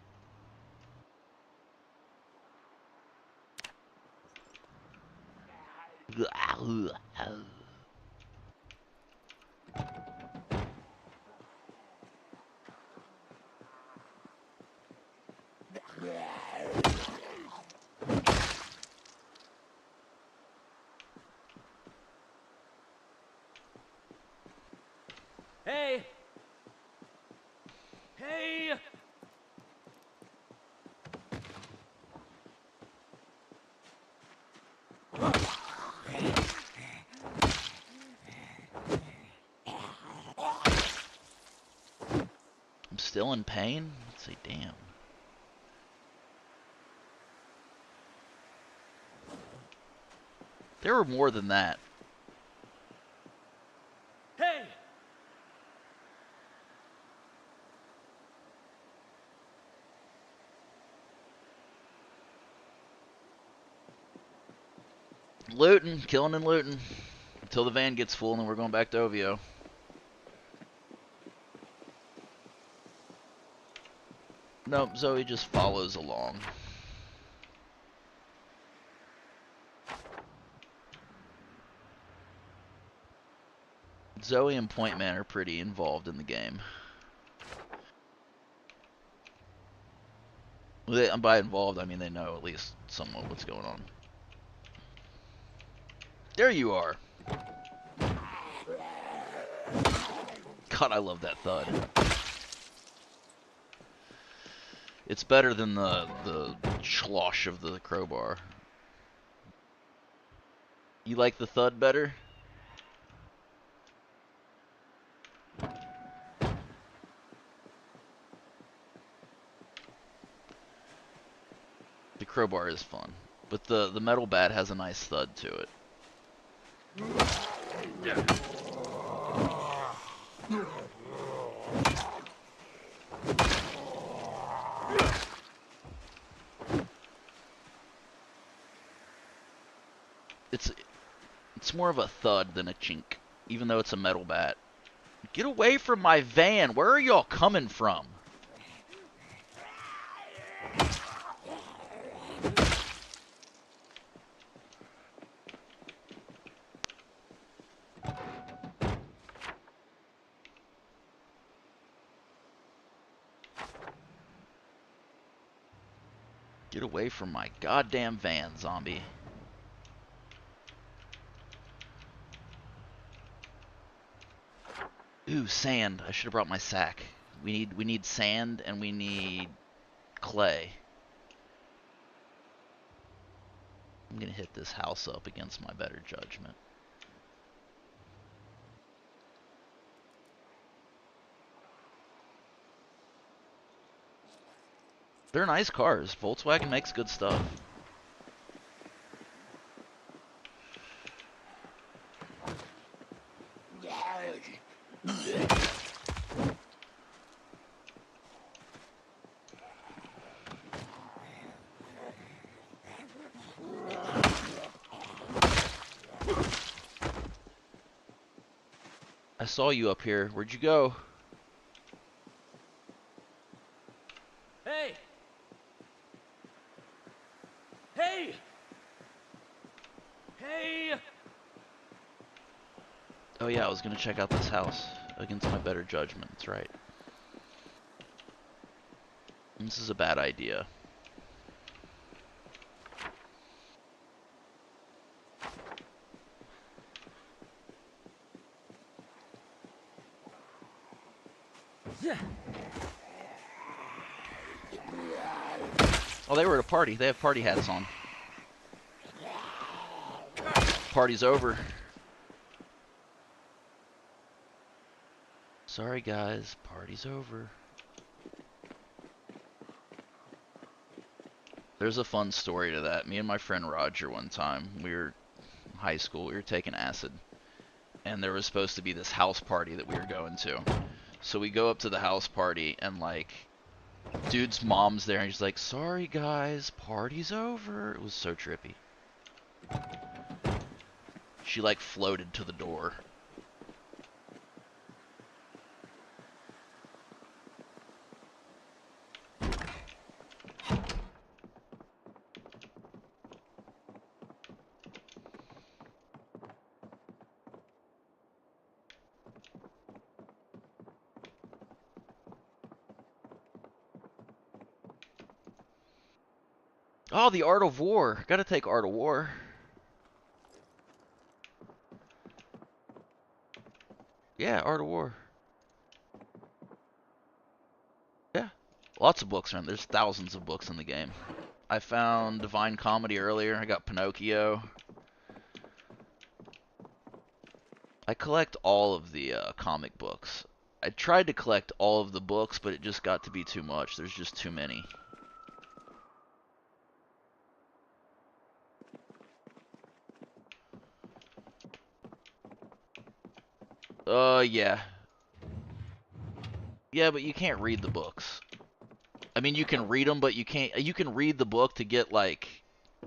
Hey! Hey! I'm still in pain? Let's say, damn. There were more than that. Hey! Looting, killing and looting. Until the van gets full and then we're going back to OVO. Nope, Zoe just follows along. Zoe and Point Man are pretty involved in the game. By involved, I mean they know at least somewhat what's going on. There you are. God, I love that thud. It's better than the schlosh of the crowbar. You like the thud better? The crowbar is fun, but the metal bat has a nice thud to it. It's more of a thud than a chink, even though it's a metal bat. Get away from my van! Where are y'all coming from? Get away from my goddamn van, zombie. Ooh, sand. I should have brought my sack. We need sand and we need clay. I'm gonna hit this house up against my better judgment. They're nice cars. Volkswagen makes good stuff. I saw you up here. Where'd you go? Hey! Hey! Hey! Oh yeah, I was gonna check out this house against my better judgment. That's right. This is a bad idea. Oh, they were at a party. They have party hats on. Party's over. Sorry guys, party's over. There's a fun story to that. Me and my friend Roger one time, we were in high school, we were taking acid. And there was supposed to be this house party that we were going to. So we go up to the house party and like, dude's mom's there and he's like, sorry guys, party's over. It was so trippy. She like floated to the door. Oh, the Art of War. Gotta take Art of War. Yeah, Art of War. Yeah. Lots of books, man. There's thousands of books in the game. I found Divine Comedy earlier. I got Pinocchio. I collect all of the comic books. I tried to collect all of the books, but it just got to be too much. There's just too many. Yeah. Yeah, but you can't read the books. I mean, you can read them, but you can't. You can read the book to get like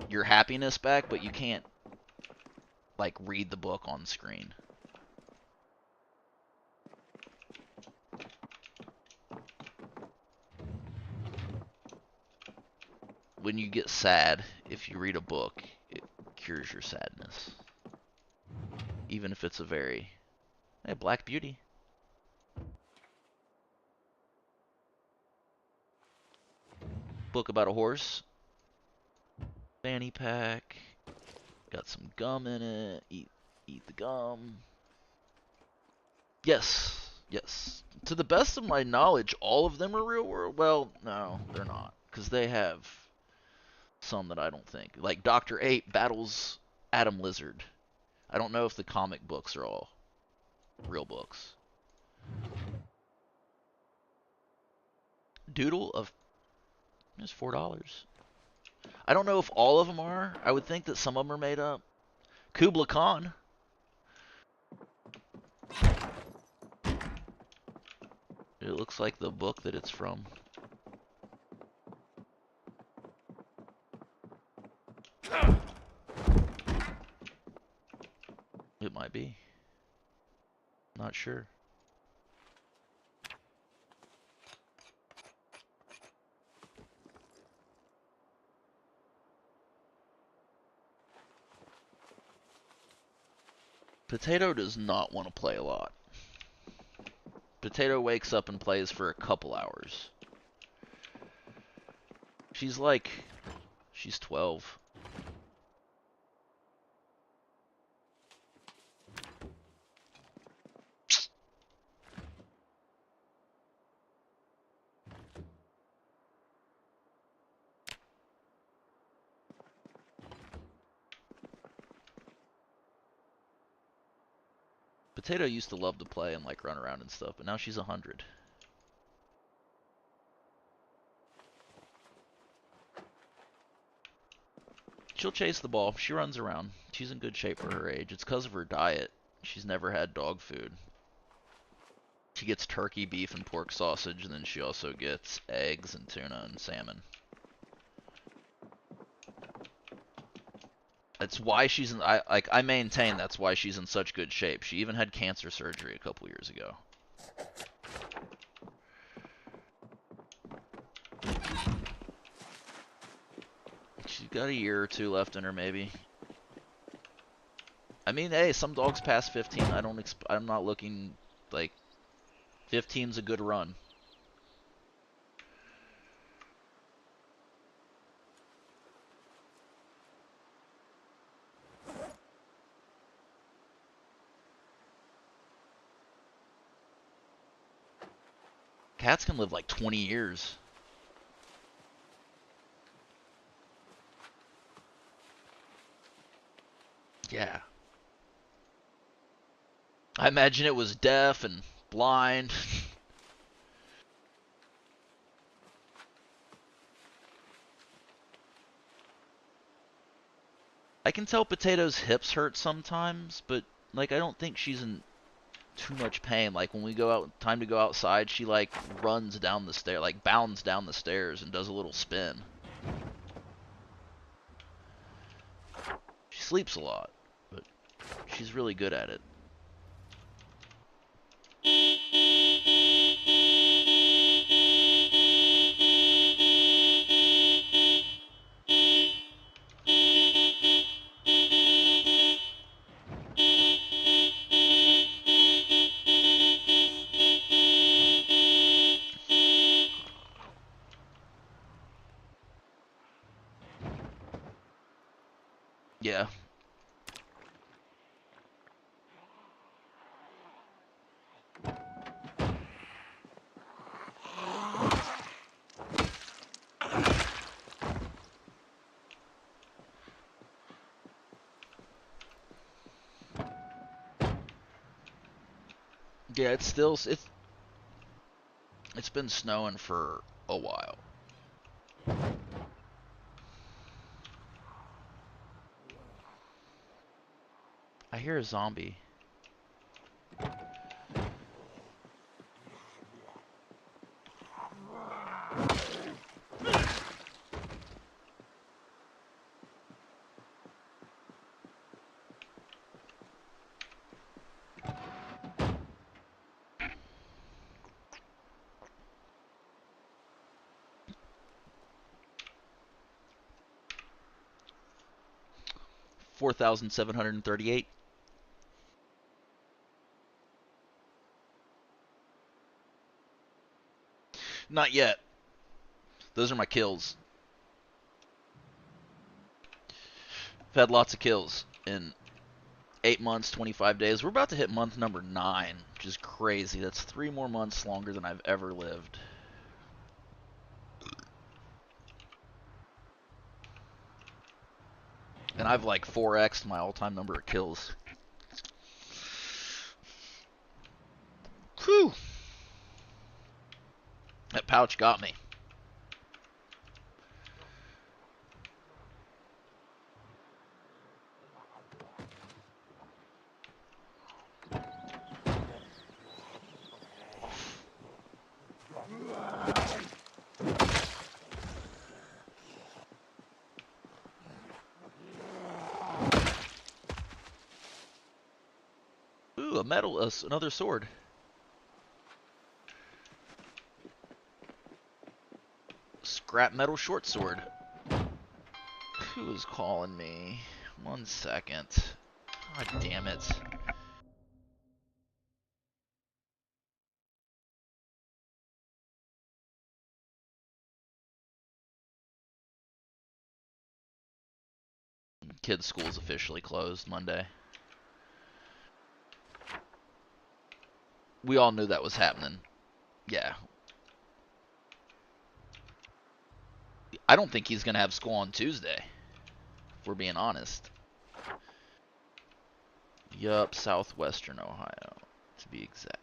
your happiness back, but you can't like read the book on screen. When you get sad, if you read a book, it cures your sadness. Even if it's a very... Hey, Black Beauty. Book about a horse. Fanny pack. Got some gum in it. Eat the gum. Yes. Yes. To the best of my knowledge, all of them are real world. Well, no, they're not. Because they have some that I don't think. Like Dr. 8 battles Adam Lizard. I don't know if the comic books are all real books. Doodle of... It's $4. I don't know if all of them are. I would think that some of them are made up. Kubla Khan. It looks like the book that it's from. It might be. Not sure. Potato does not want to play a lot. Potato wakes up and plays for a couple hours. She's 12. Potato used to love to play and like run around and stuff, but now she's 100. She'll chase the ball. She runs around. She's in good shape for her age. It's because of her diet. She's never had dog food. She gets turkey, beef, and pork sausage, and then she also gets eggs and tuna and salmon. That's why she's in. I maintain that's why she's in such good shape. She even had cancer surgery a couple years ago. She's got a year or two left in her, maybe. I mean, hey, some dogs pass 15. I'm not looking like 15's a good run. Cats can live like 20 years. Yeah. I imagine it was deaf and blind. I can tell Potato's hips hurt sometimes, but like I don't think she's in too much pain. Like when we go out, time to go outside, she like runs down the stair, like bounds down the stairs and does a little spin. She sleeps a lot, but she's really good at it. Yeah. Yeah, it's been snowing for a while. I hear a zombie. $4,738. Not yet. Those are my kills. I've had lots of kills in 8 months, 25 days. We're about to hit month number 9, which is crazy. That's 3 more months longer than I've ever lived. And I've like 4x'd my all-time number of kills. Whew. That pouch got me. Ooh, a metal, another sword. Scrap metal short sword. Who is calling me? 1 second. God damn it. Kids' school's officially closed Monday. We all knew that was happening. Yeah. I don't think he's going to have school on Tuesday, if we're being honest. Yup, southwestern Ohio. be exact.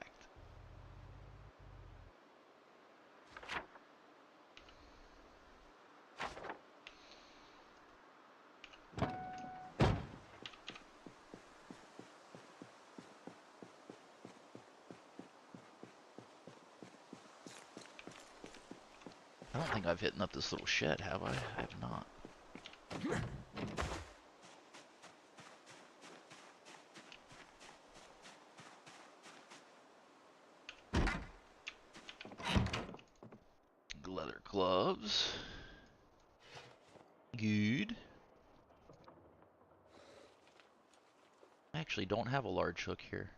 I don't think I've hit up this little shed, have I? I have not. Leather gloves. Good. I actually don't have a large hook here.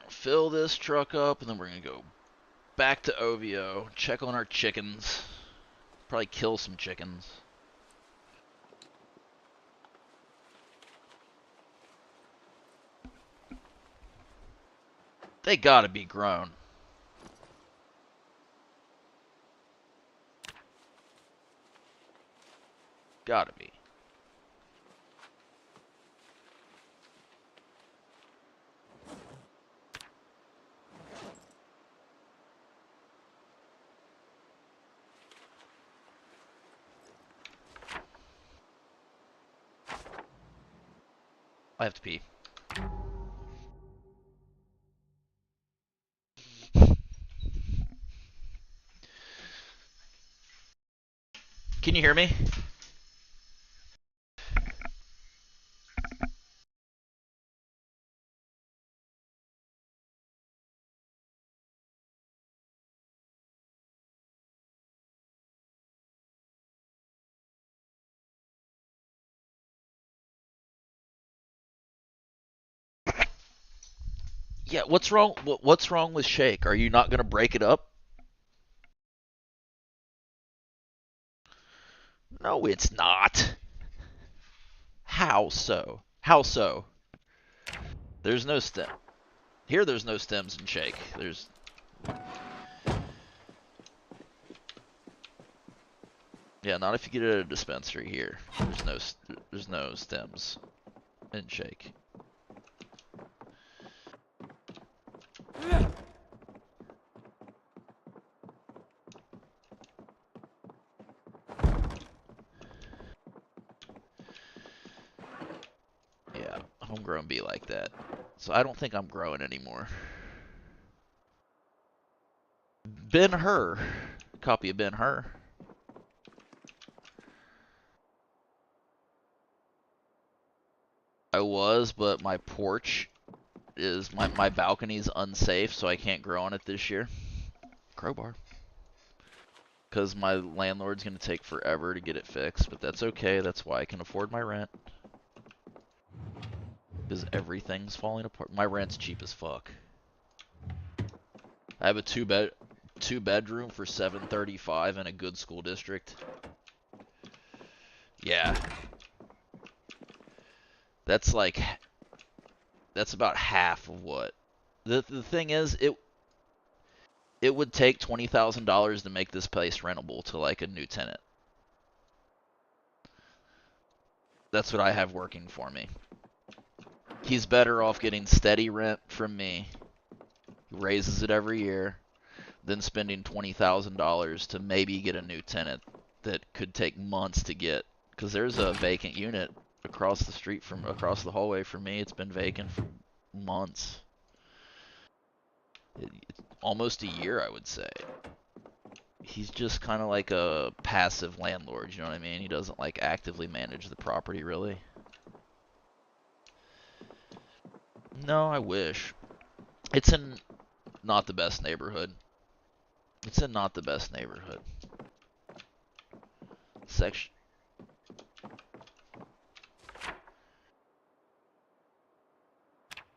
Fill this truck up, and then we're gonna go back to OVO, check on our chickens, probably kill some chickens. They gotta be grown. Gotta be. I have to pee. Can you hear me? Yeah, what's wrong? What's wrong with Shake? Are you not gonna break it up? No, it's not. How so? How so? There's no stem. Here there's no stems in Shake. There's... Yeah, not if you get it at a dispensary here. There's no stems in Shake. Yeah, homegrown be like that. So I don't think I'm growing anymore. Ben-Hur. Copy of Ben-Hur. I was, but my porch is... My balcony's unsafe, so I can't grow on it this year. Crowbar. Because my landlord's going to take forever to get it fixed, but that's okay. That's why I can afford my rent. Because everything's falling apart. My rent's cheap as fuck. I have a two bedroom for $735 in a good school district. Yeah. That's like... That's about half of what... The thing is, it would take $20,000 to make this place rentable to like a new tenant. That's what I have working for me. He's better off getting steady rent from me. He raises it every year. Than spending $20,000 to maybe get a new tenant that could take months to get. Because there's a vacant unit across the street from... Across the hallway from me. It's been vacant for months. Almost a year, I would say. He's just kind of like a passive landlord, you know what I mean? He doesn't like actively manage the property, really. No, I wish. It's in not the best neighborhood. It's in not the best neighborhood. Section.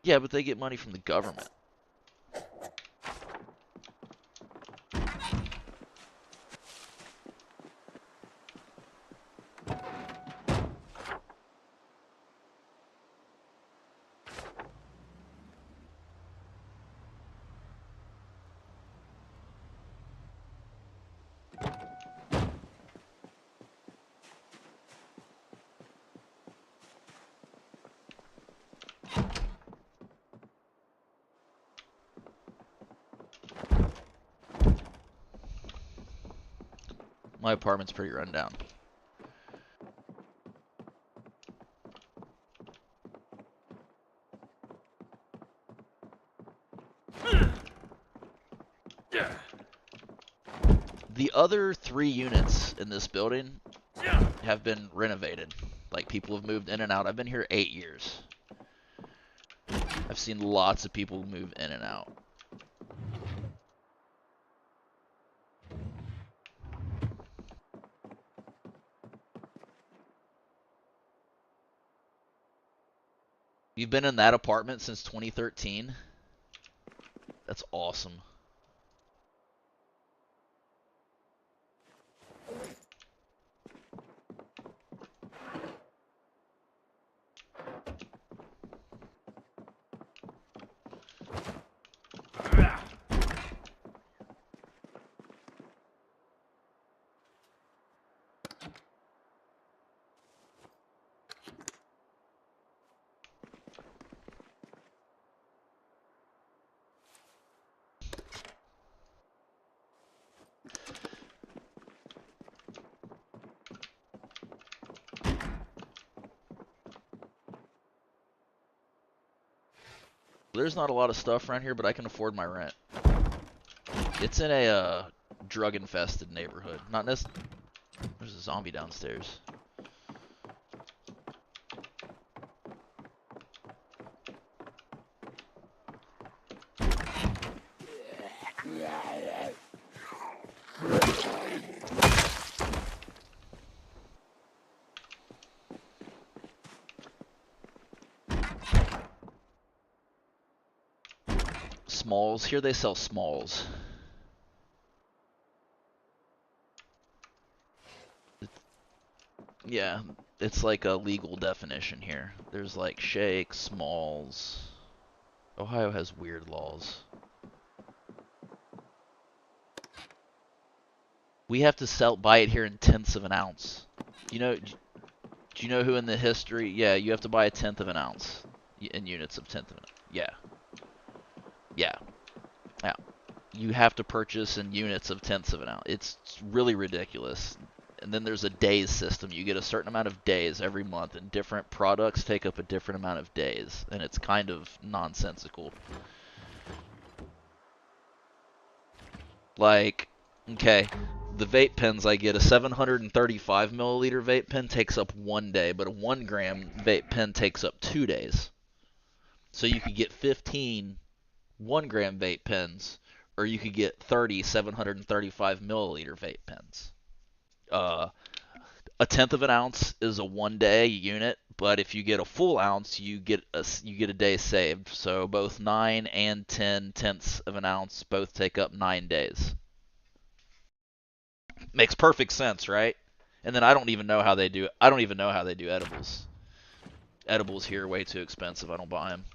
Yeah, but they get money from the government. My apartment's pretty run down. The other 3 units in this building have been renovated. Like, people have moved in and out. I've been here 8 years. I've seen lots of people move in and out. You've been in that apartment since 2013? That's awesome. There's not a lot of stuff around here, but I can afford my rent. It's in a drug-infested neighborhood. Not necessarily. There's a zombie downstairs. Smalls. Here they sell smalls. Yeah, it's like a legal definition here. There's like shakes, smalls. Ohio has weird laws. We have to buy it here in tenths of an ounce. You know, do you know who in the history? Yeah, you have to buy a tenth of an ounce in units of tenth of an ounce. Yeah. Yeah. Yeah. You have to purchase in units of tenths of an ounce. It's really ridiculous. And then there's a days system. You get a certain amount of days every month, and different products take up a different amount of days. And it's kind of nonsensical. Like, okay, the vape pens I get, a 735 milliliter vape pen takes up 1 day, but a 1 gram vape pen takes up 2 days. So you could get 15 1 gram vape pens, or you could get 30 735 milliliter vape pens. A tenth of an ounce is a 1 day unit, but if you get a full ounce, you get a day saved. So both 9 and 10 tenths of an ounce both take up 9 days. Makes perfect sense, right? And then I don't even know how they do. I don't even know how they do edibles. Edibles here are way too expensive. I don't buy them.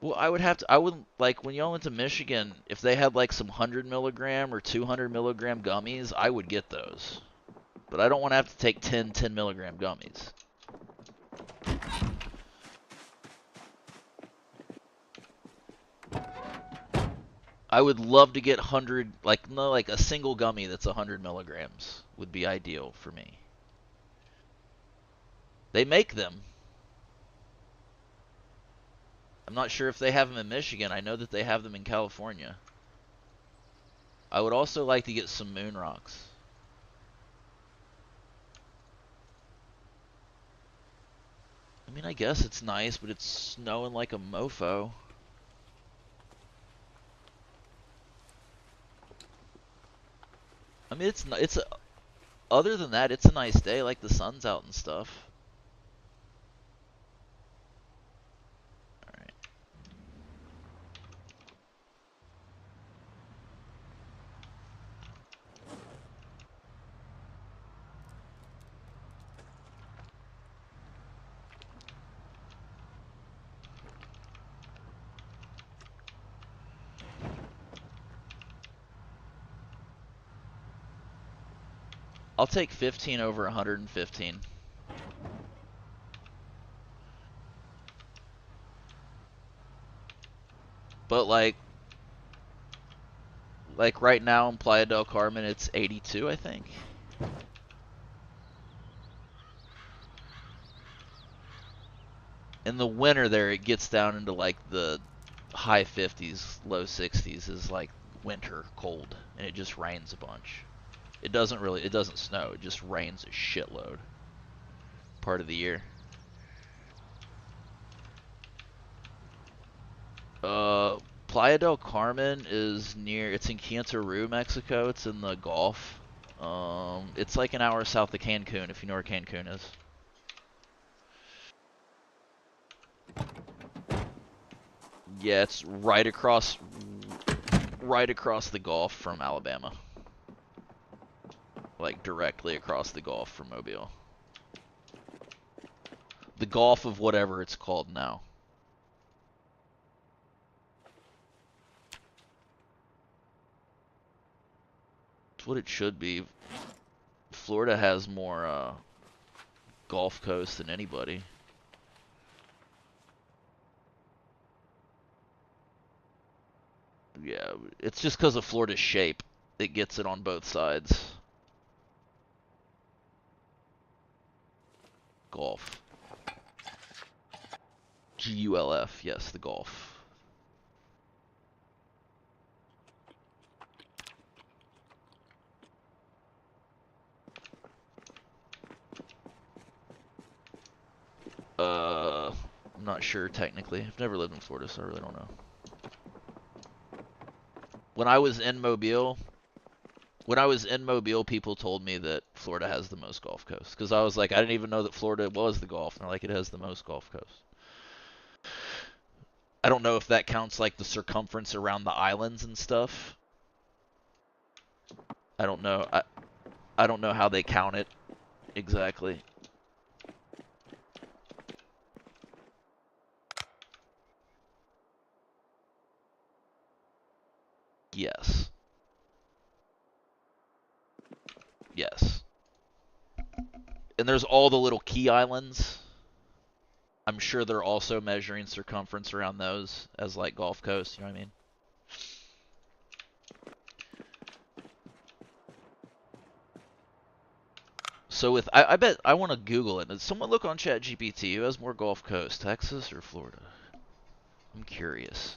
Well, I wouldn't, like, when y'all went to Michigan, if they had, like, some 100 milligram or 200 milligram gummies, I would get those. But I don't want to have to take 10 milligram gummies. I would love to get 100, like, no, like, a single gummy that's 100 milligrams would be ideal for me. They make them. I'm not sure if they have them in Michigan. I know that they have them in California. I would also like to get some moon rocks. I mean, I guess it's nice, but it's snowing like a mofo. I mean, other than that, it's a nice day. Like, the sun's out and stuff. Alright. I'll take 15 over 115. But, like, Like right now in Playa del Carmen, it's 82, I think. In the winter there, it gets down into like the high 50s, low 60s is like winter cold, and it just rains a bunch. It doesn't snow, it just rains a shitload part of the year. Playa del Carmen is it's in Quintana, Mexico. It's in the Gulf. It's like an hour south of Cancun, if you know where Cancun is. Yeah, it's right across the Gulf from Alabama. Like directly across the Gulf from Mobile. The Gulf of whatever it's called now. It's what it should be. Florida has more Gulf Coast than anybody. Yeah, it's just because of Florida's shape. It gets it on both sides. Gulf. Gulf, yes, the Gulf. I'm not sure technically. I've never lived in Florida, so I really don't know. When I was in Mobile, people told me that Florida has the most Gulf Coast. Because I was like, I didn't even know that Florida was the Gulf. And they're like, it has the most Gulf Coast. I don't know if that counts like the circumference around the islands and stuff. I don't know. I don't know how they count it exactly. Yes. Yes. And there's all the little key islands. I'm sure they're also measuring circumference around those as like Gulf Coast, you know what I mean? So with, I bet, I want to Google it. Did someone look on ChatGPT who has more Gulf Coast, Texas or Florida? I'm curious.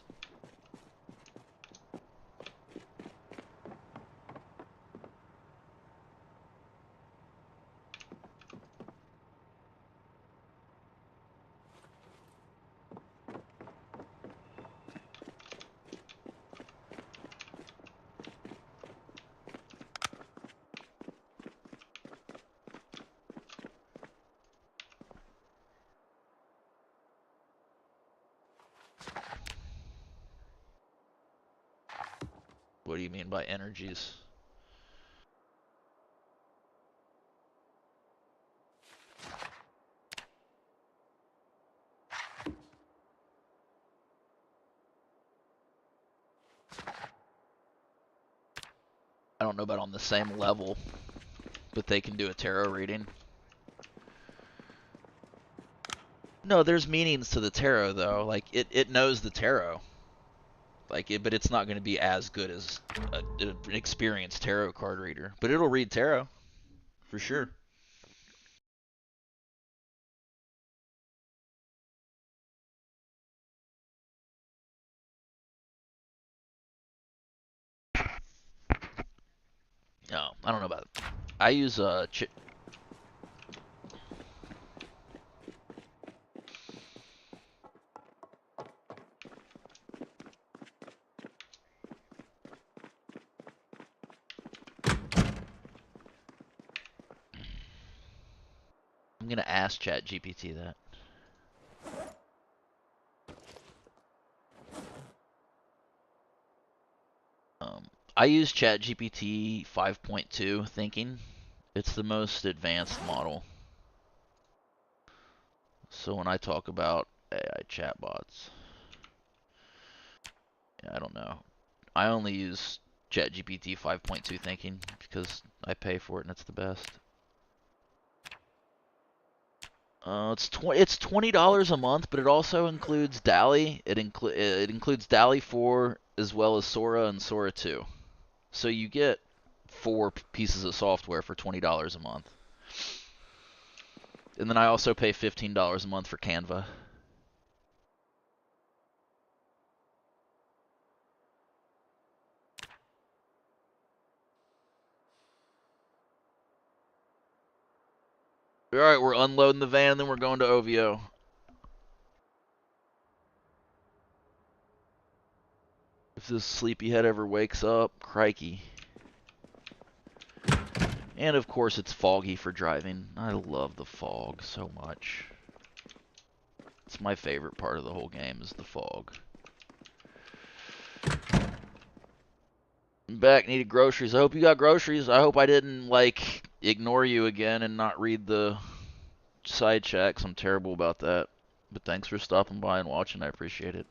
What do you mean by energies? I don't know about on the same level, but they can do a tarot reading. No, there's meanings to the tarot though. Like it knows the tarot. Like it, but it's not going to be as good as an experienced tarot card reader. But it'll read tarot for sure. No, I don't know about it. I use I'm gonna ask ChatGPT that. I use ChatGPT 5.2 thinking. It's the most advanced model. So when I talk about AI chatbots, yeah, I don't know. I only use ChatGPT 5.2 thinking because I pay for it and it's the best. It's $20 a month, but it also includes DALL-E. It includes DALL-E 4 as well as Sora and Sora 2. So you get 4 pieces of software for $20 a month. And then I also pay $15 a month for Canva. Alright, we're unloading the van and then we're going to OVO. If this sleepyhead ever wakes up, crikey. And of course it's foggy for driving. I love the fog so much. It's my favorite part of the whole game is the fog. I'm back, needed groceries. I hope you got groceries. I hope I didn't, like, ignore you again and not read the side checks. I'm terrible about that. But thanks for stopping by and watching. I appreciate it.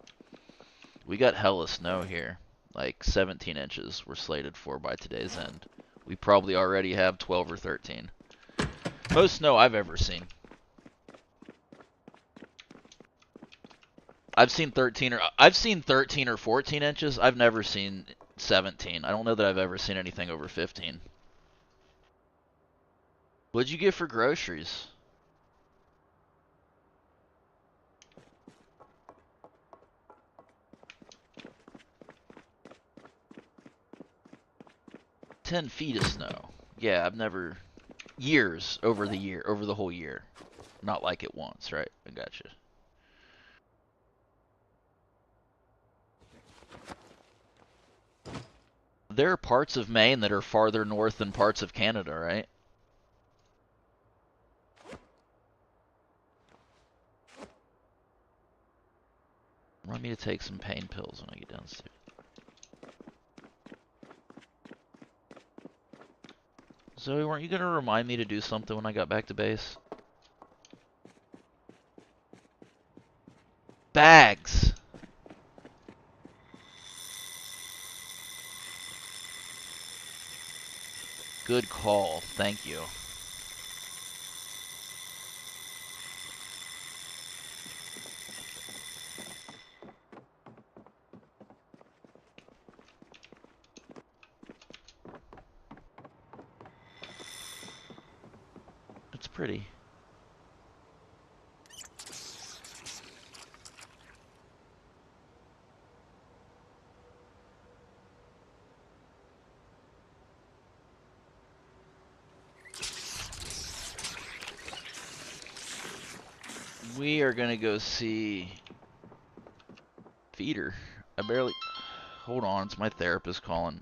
We got hella snow here. Like 17 inches we're slated for by today's end. We probably already have 12 or 13. Most snow I've ever seen. I've seen 13 or 14 inches. I've never seen 17. I don't know that I've ever seen anything over 15. What'd you get for groceries? "10 feet of snow." Yeah, I've never... Years, over the whole year. Not like it once, right? I gotcha. There are parts of Maine that are farther north than parts of Canada, right? Want me to take some pain pills when I get downstairs. Zoe, weren't you gonna remind me to do something when I got back to base? Bags! Good call. Thank you. It's pretty. We are gonna go see Feeder. I barely... Hold on, it's my therapist calling.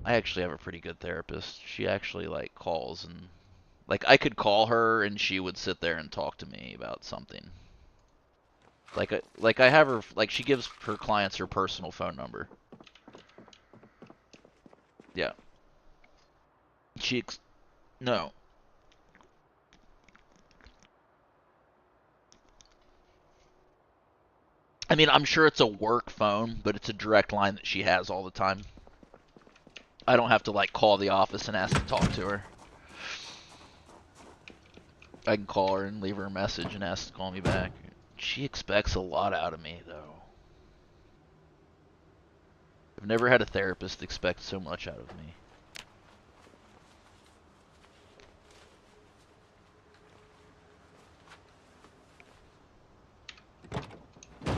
I actually have a pretty good therapist. She actually, like, calls and... Like, I could call her and she would sit there and talk to me about something. Like I have her... Like, she gives her clients her personal phone number. Yeah. No. I mean, I'm sure it's a work phone, but it's a direct line that she has all the time. I don't have to, like, call the office and ask to talk to her. I can call her and leave her a message and ask to call me back. She expects a lot out of me, though. I've never had a therapist expect so much out of me.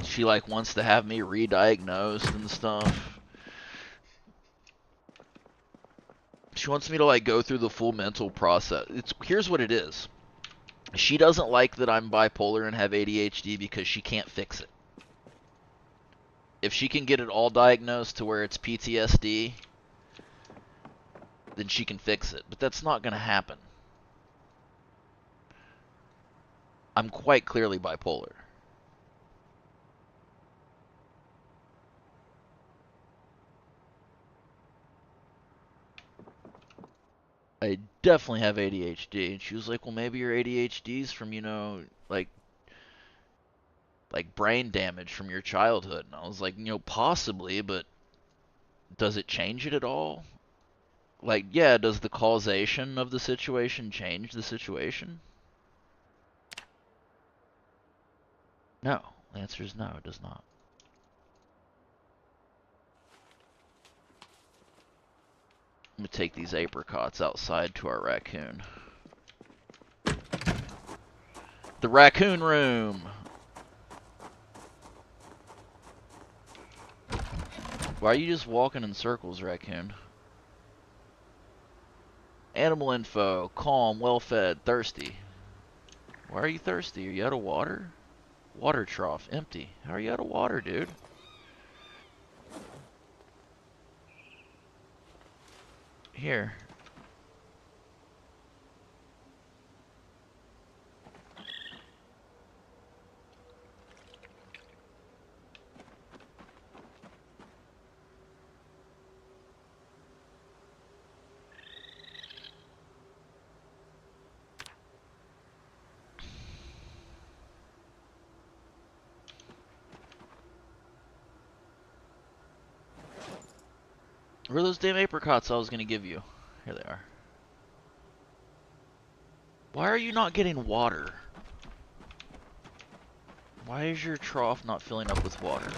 She, like, wants to have me re-diagnosed and stuff. She wants me to, like, go through the full mental process. Here's what it is. She doesn't like that I'm bipolar and have ADHD because she can't fix it. If she can get it all diagnosed to where it's PTSD, then she can fix it. But that's not going to happen. I'm quite clearly bipolar. I definitely have ADHD. And she was like, well, maybe your ADHD's from, like brain damage from your childhood. And I was like, possibly, but does it change it at all? Like, yeah, does the causation of the situation change the situation? No. The answer is no, it does not. I'm gonna take these apricots outside to our raccoon. The raccoon room! Why are you just walking in circles, raccoon? Animal info, calm, well-fed, thirsty. Why are you thirsty? Are you out of water? Water trough, empty. How are you out of water, dude? Here. Where are those damn apricots I was gonna give you? Here they are. Why are you not getting water? Why is your trough not filling up with water?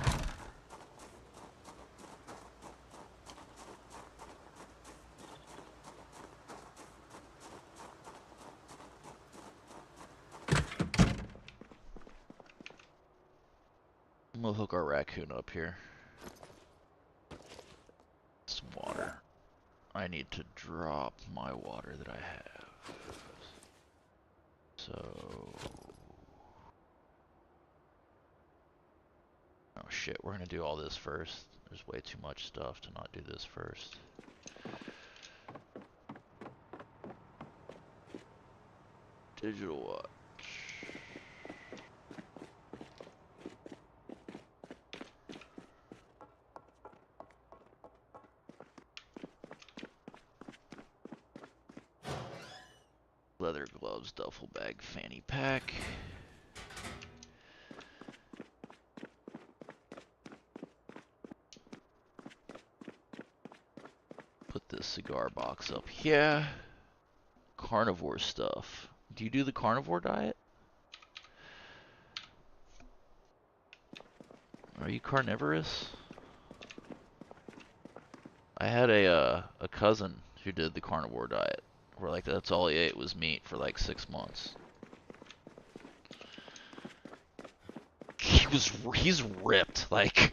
I'm gonna hook our raccoon up here. Some water. I need to drop my water that I have. So... Oh shit, we're gonna do all this first. There's way too much stuff to not do this first. Digital watch. Leather gloves, duffel bag, fanny pack. Put this cigar box up here. Carnivore stuff. Do you do the carnivore diet? Are you carnivorous? I had a cousin who did the carnivore diet, where like that's all he ate was meat for like 6 months. He's ripped, like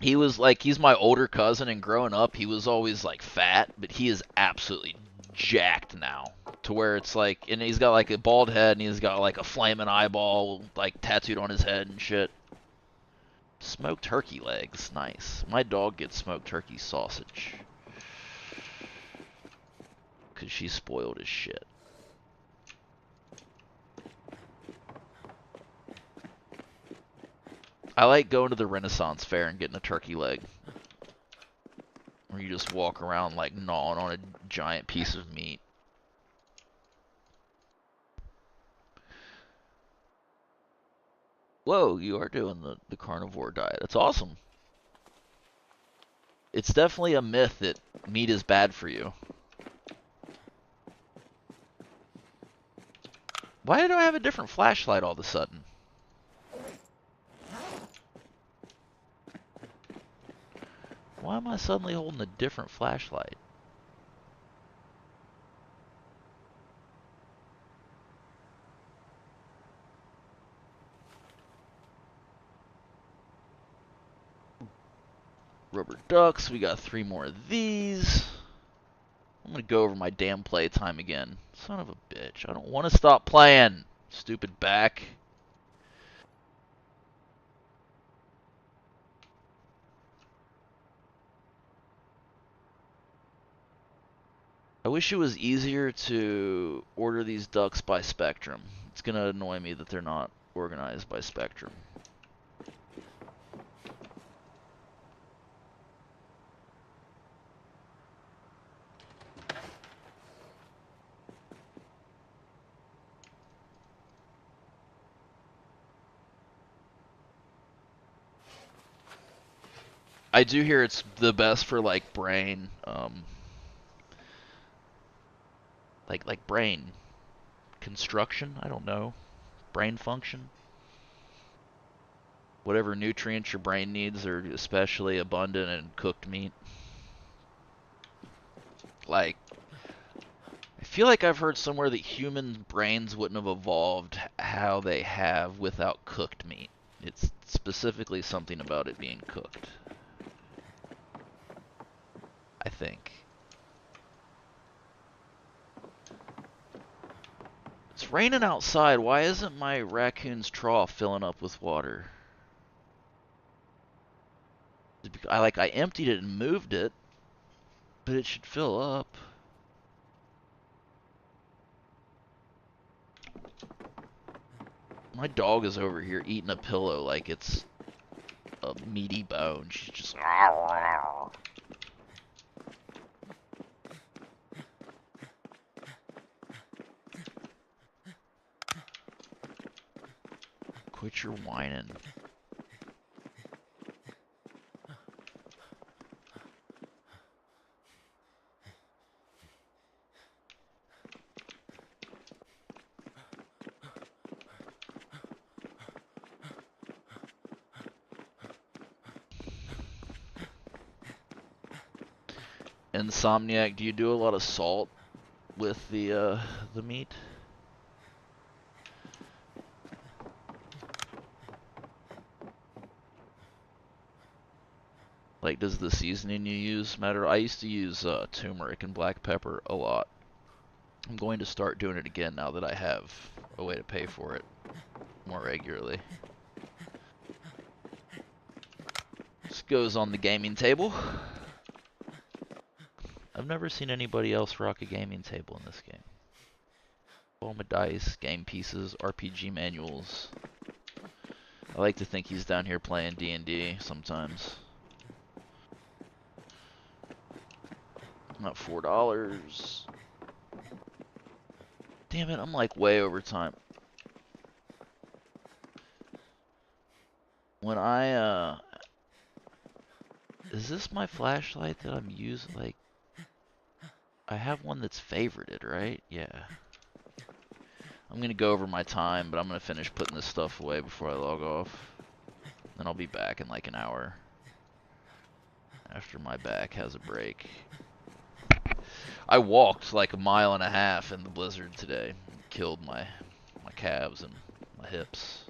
he's my older cousin, and growing up he was always like fat, but he is absolutely jacked now, to where it's like, and he's got like a bald head and he's got like a flaming eyeball like tattooed on his head and shit. Smoked turkey legs, nice. My dog gets smoked turkey sausage. Cause she's spoiled as shit. I like going to the Renaissance Fair and getting a turkey leg. Where you just walk around like gnawing on a giant piece of meat. Whoa, you are doing the carnivore diet. That's awesome. It's definitely a myth that meat is bad for you. Why do I have a different flashlight all of a sudden? Why am I suddenly holding a different flashlight? Rubber ducks, we got 3 more of these. I'm gonna go over my damn playtime again. Son of a bitch, I don't want to stop playing. Stupid back. I wish it was easier to order these ducks by spectrum. It's gonna annoy me that they're not organized by spectrum. I do hear it's the best for like brain, like brain construction. I don't know, brain function. Whatever nutrients your brain needs are especially abundant in cooked meat. Like, I feel like I've heard somewhere that human brains wouldn't have evolved how they have without cooked meat. It's specifically something about it being cooked, I think. It's raining outside. Why isn't my raccoon's trough filling up with water? I emptied it and moved it, but it should fill up. My dog is over here eating a pillow like it's a meaty bone. She's just... Quit your whining. Insomniac, do you do a lot of salt with the meat? Like, does the seasoning you use matter? I used to use turmeric and black pepper a lot. I'm going to start doing it again now that I have a way to pay for it more regularly. This goes on the gaming table. I've never seen anybody else rock a gaming table in this game. All my dice, game pieces, RPG manuals. I like to think he's down here playing D&D sometimes. Not $4. Damn it, I'm like way over time. When I, is this my flashlight that I'm using? Like, I have one that's favorited, right? Yeah. I'm gonna go over my time, but I'm gonna finish putting this stuff away before I log off. Then I'll be back in like an hour. After my back has a break. I walked like 1.5 miles in the blizzard today. Killed my calves and my hips.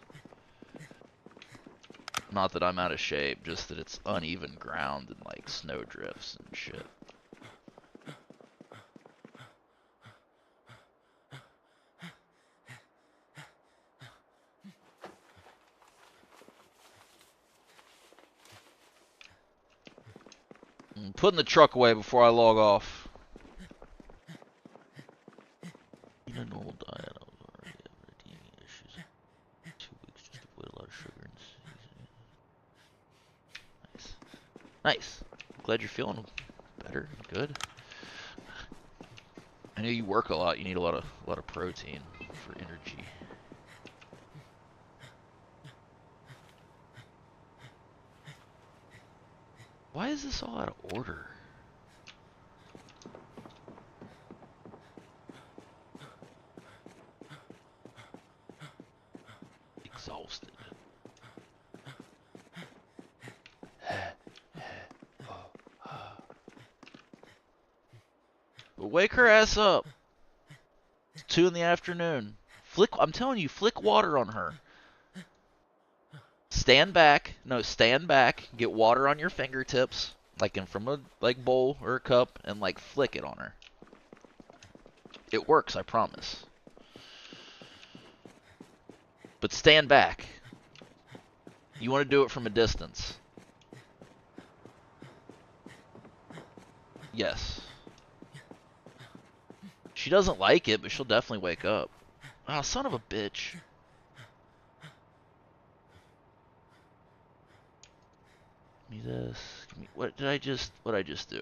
Not that I'm out of shape, just that it's uneven ground and like snow drifts and shit. I'm putting the truck away before I log off. Eat a normal diet. I was already having eating issues. 2 weeks just to avoid a lot of sugar and seasoning. Nice. Nice. Glad you're feeling better. Good. I know you work a lot. You need a lot of protein for energy. Why is this all out of order? Exhausted. But wake her ass up. It's 2 in the afternoon. I'm telling you, flick water on her. Stand back. No, stand back. Get water on your fingertips, like from a bowl or a cup, and like flick it on her. It works, I promise. But stand back. You want to do it from a distance. Yes. She doesn't like it, but she'll definitely wake up. Ah, son of a bitch. Give me this. Give me, what did I just do?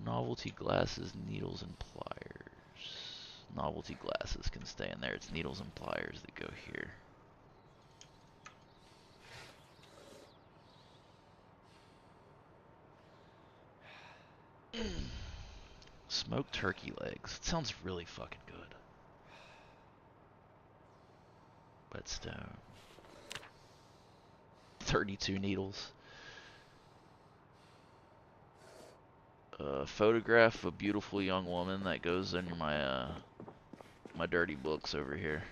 Novelty glasses, needles, and pliers. Novelty glasses can stay in there. It's needles and pliers that go here. Smoked turkey legs. It sounds really fucking good. Whetstone. 32 needles. A photograph of a beautiful young woman that goes in my my dirty books over here.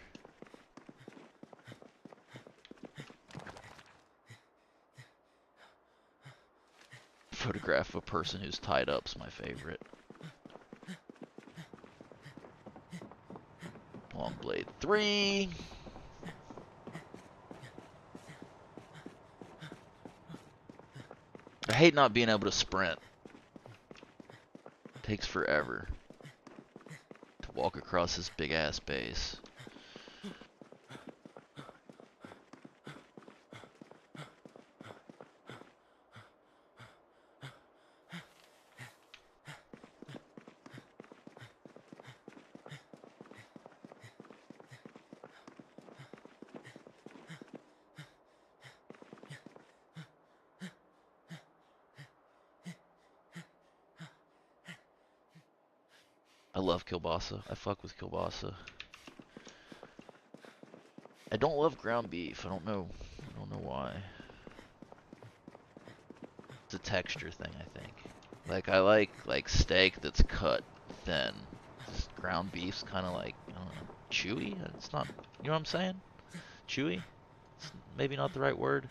Photograph of a person who's tied up's my favorite. Long blade 3. I hate not being able to sprint. It takes forever to walk across this big ass base. I love kielbasa. I fuck with kielbasa. I don't love ground beef. I don't know why. It's a texture thing, I think. Like I like steak that's cut thin. Just ground beef's kind of like, I don't know, chewy. It's not, you know what I'm saying? Chewy. It's maybe not the right word.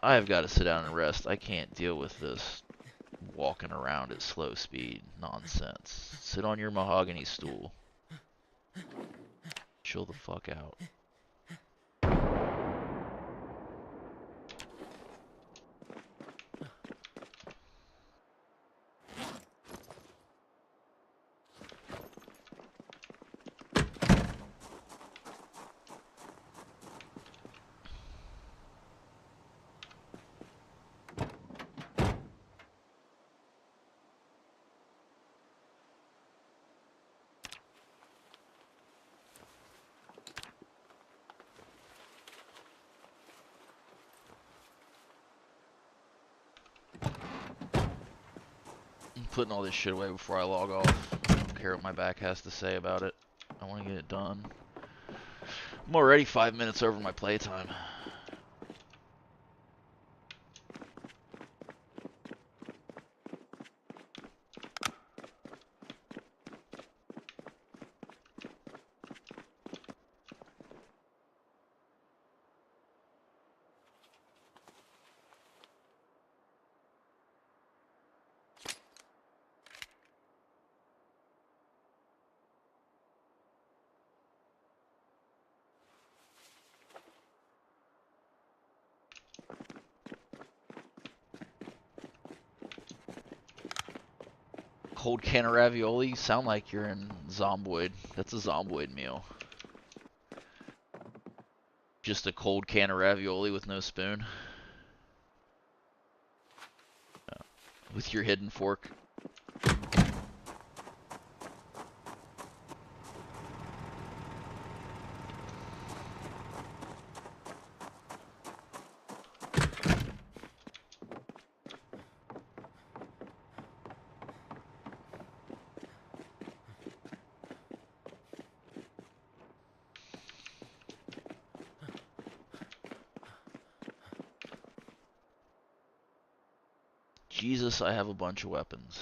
I've got to sit down and rest. I can't deal with this walking around at slow speed nonsense. Sit on your mahogany stool. Chill the fuck out. I'm putting all this shit away before I log off. I don't care what my back has to say about it. I want to get it done. I'm already 5 minutes over my playtime. Cold can of ravioli? You sound like you're in Zomboid. That's a Zomboid meal. Just a cold can of ravioli with no spoon. With your hidden fork. Jesus, I have a bunch of weapons.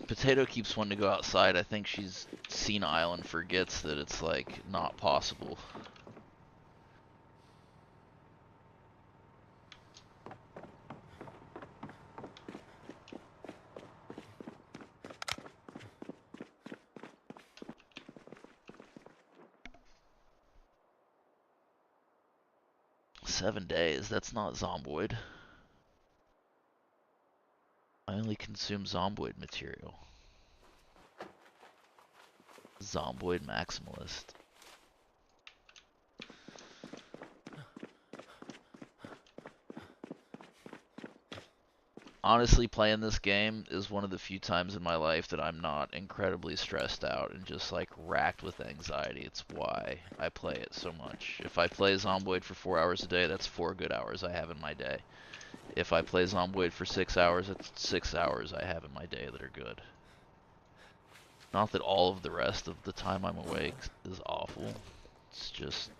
Potato keeps wanting to go outside. I think she's senile and forgets that it's, like, not possible. 7 days. That's not Zomboid. I only consume Zomboid material. Zomboid maximalist. Honestly, playing this game is one of the few times in my life that I'm not incredibly stressed out and just like racked with anxiety. It's why I play it so much. If I play Zomboid for 4 hours a day, that's 4 good hours I have in my day. If I play Zomboid for 6 hours, that's 6 hours I have in my day that are good. Not that all of the rest of the time I'm awake is awful. It's just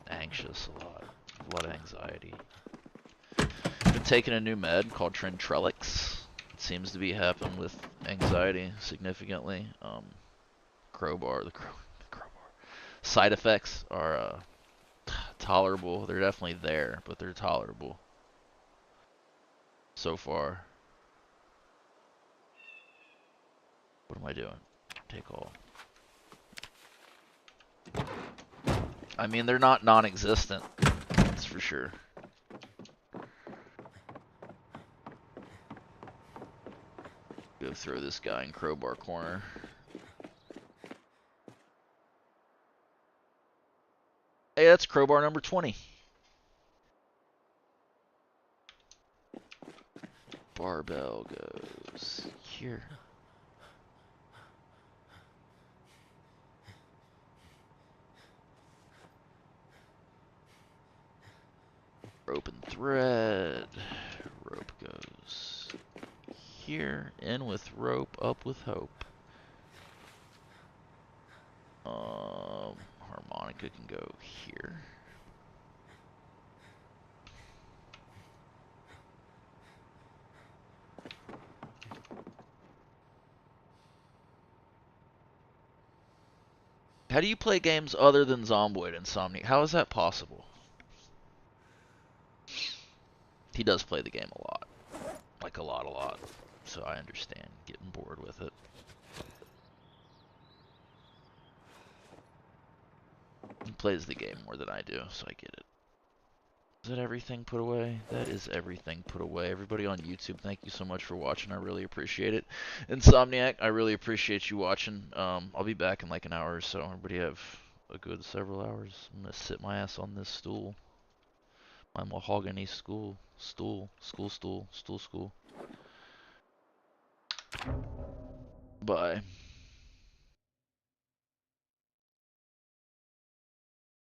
anxious a lot of anxiety. Been taking a new med called Trentrelix. It seems to be helping with anxiety significantly. The crowbar. Side effects are tolerable. They're definitely there, but they're tolerable so far. What am I doing? Take all. I mean, they're not non-existent. That's for sure. Go throw this guy in crowbar corner. Hey, that's crowbar number 20. Barbell goes here. Rope and thread. Rope goes here. In with rope, up with hope. Harmonica can go here. How do you play games other than Zomboid and Insomniac? How is that possible? He does play the game a lot. Like a lot. So I understand getting bored with it. He plays the game more than I do, so I get it. Is that everything put away? That is everything put away. Everybody on YouTube, thank you so much for watching. I really appreciate it. Insomniac, I really appreciate you watching. I'll be back in like an hour or so. Everybody have a good several hours. I'm going to sit my ass on this stool. My mahogany stool. Bye.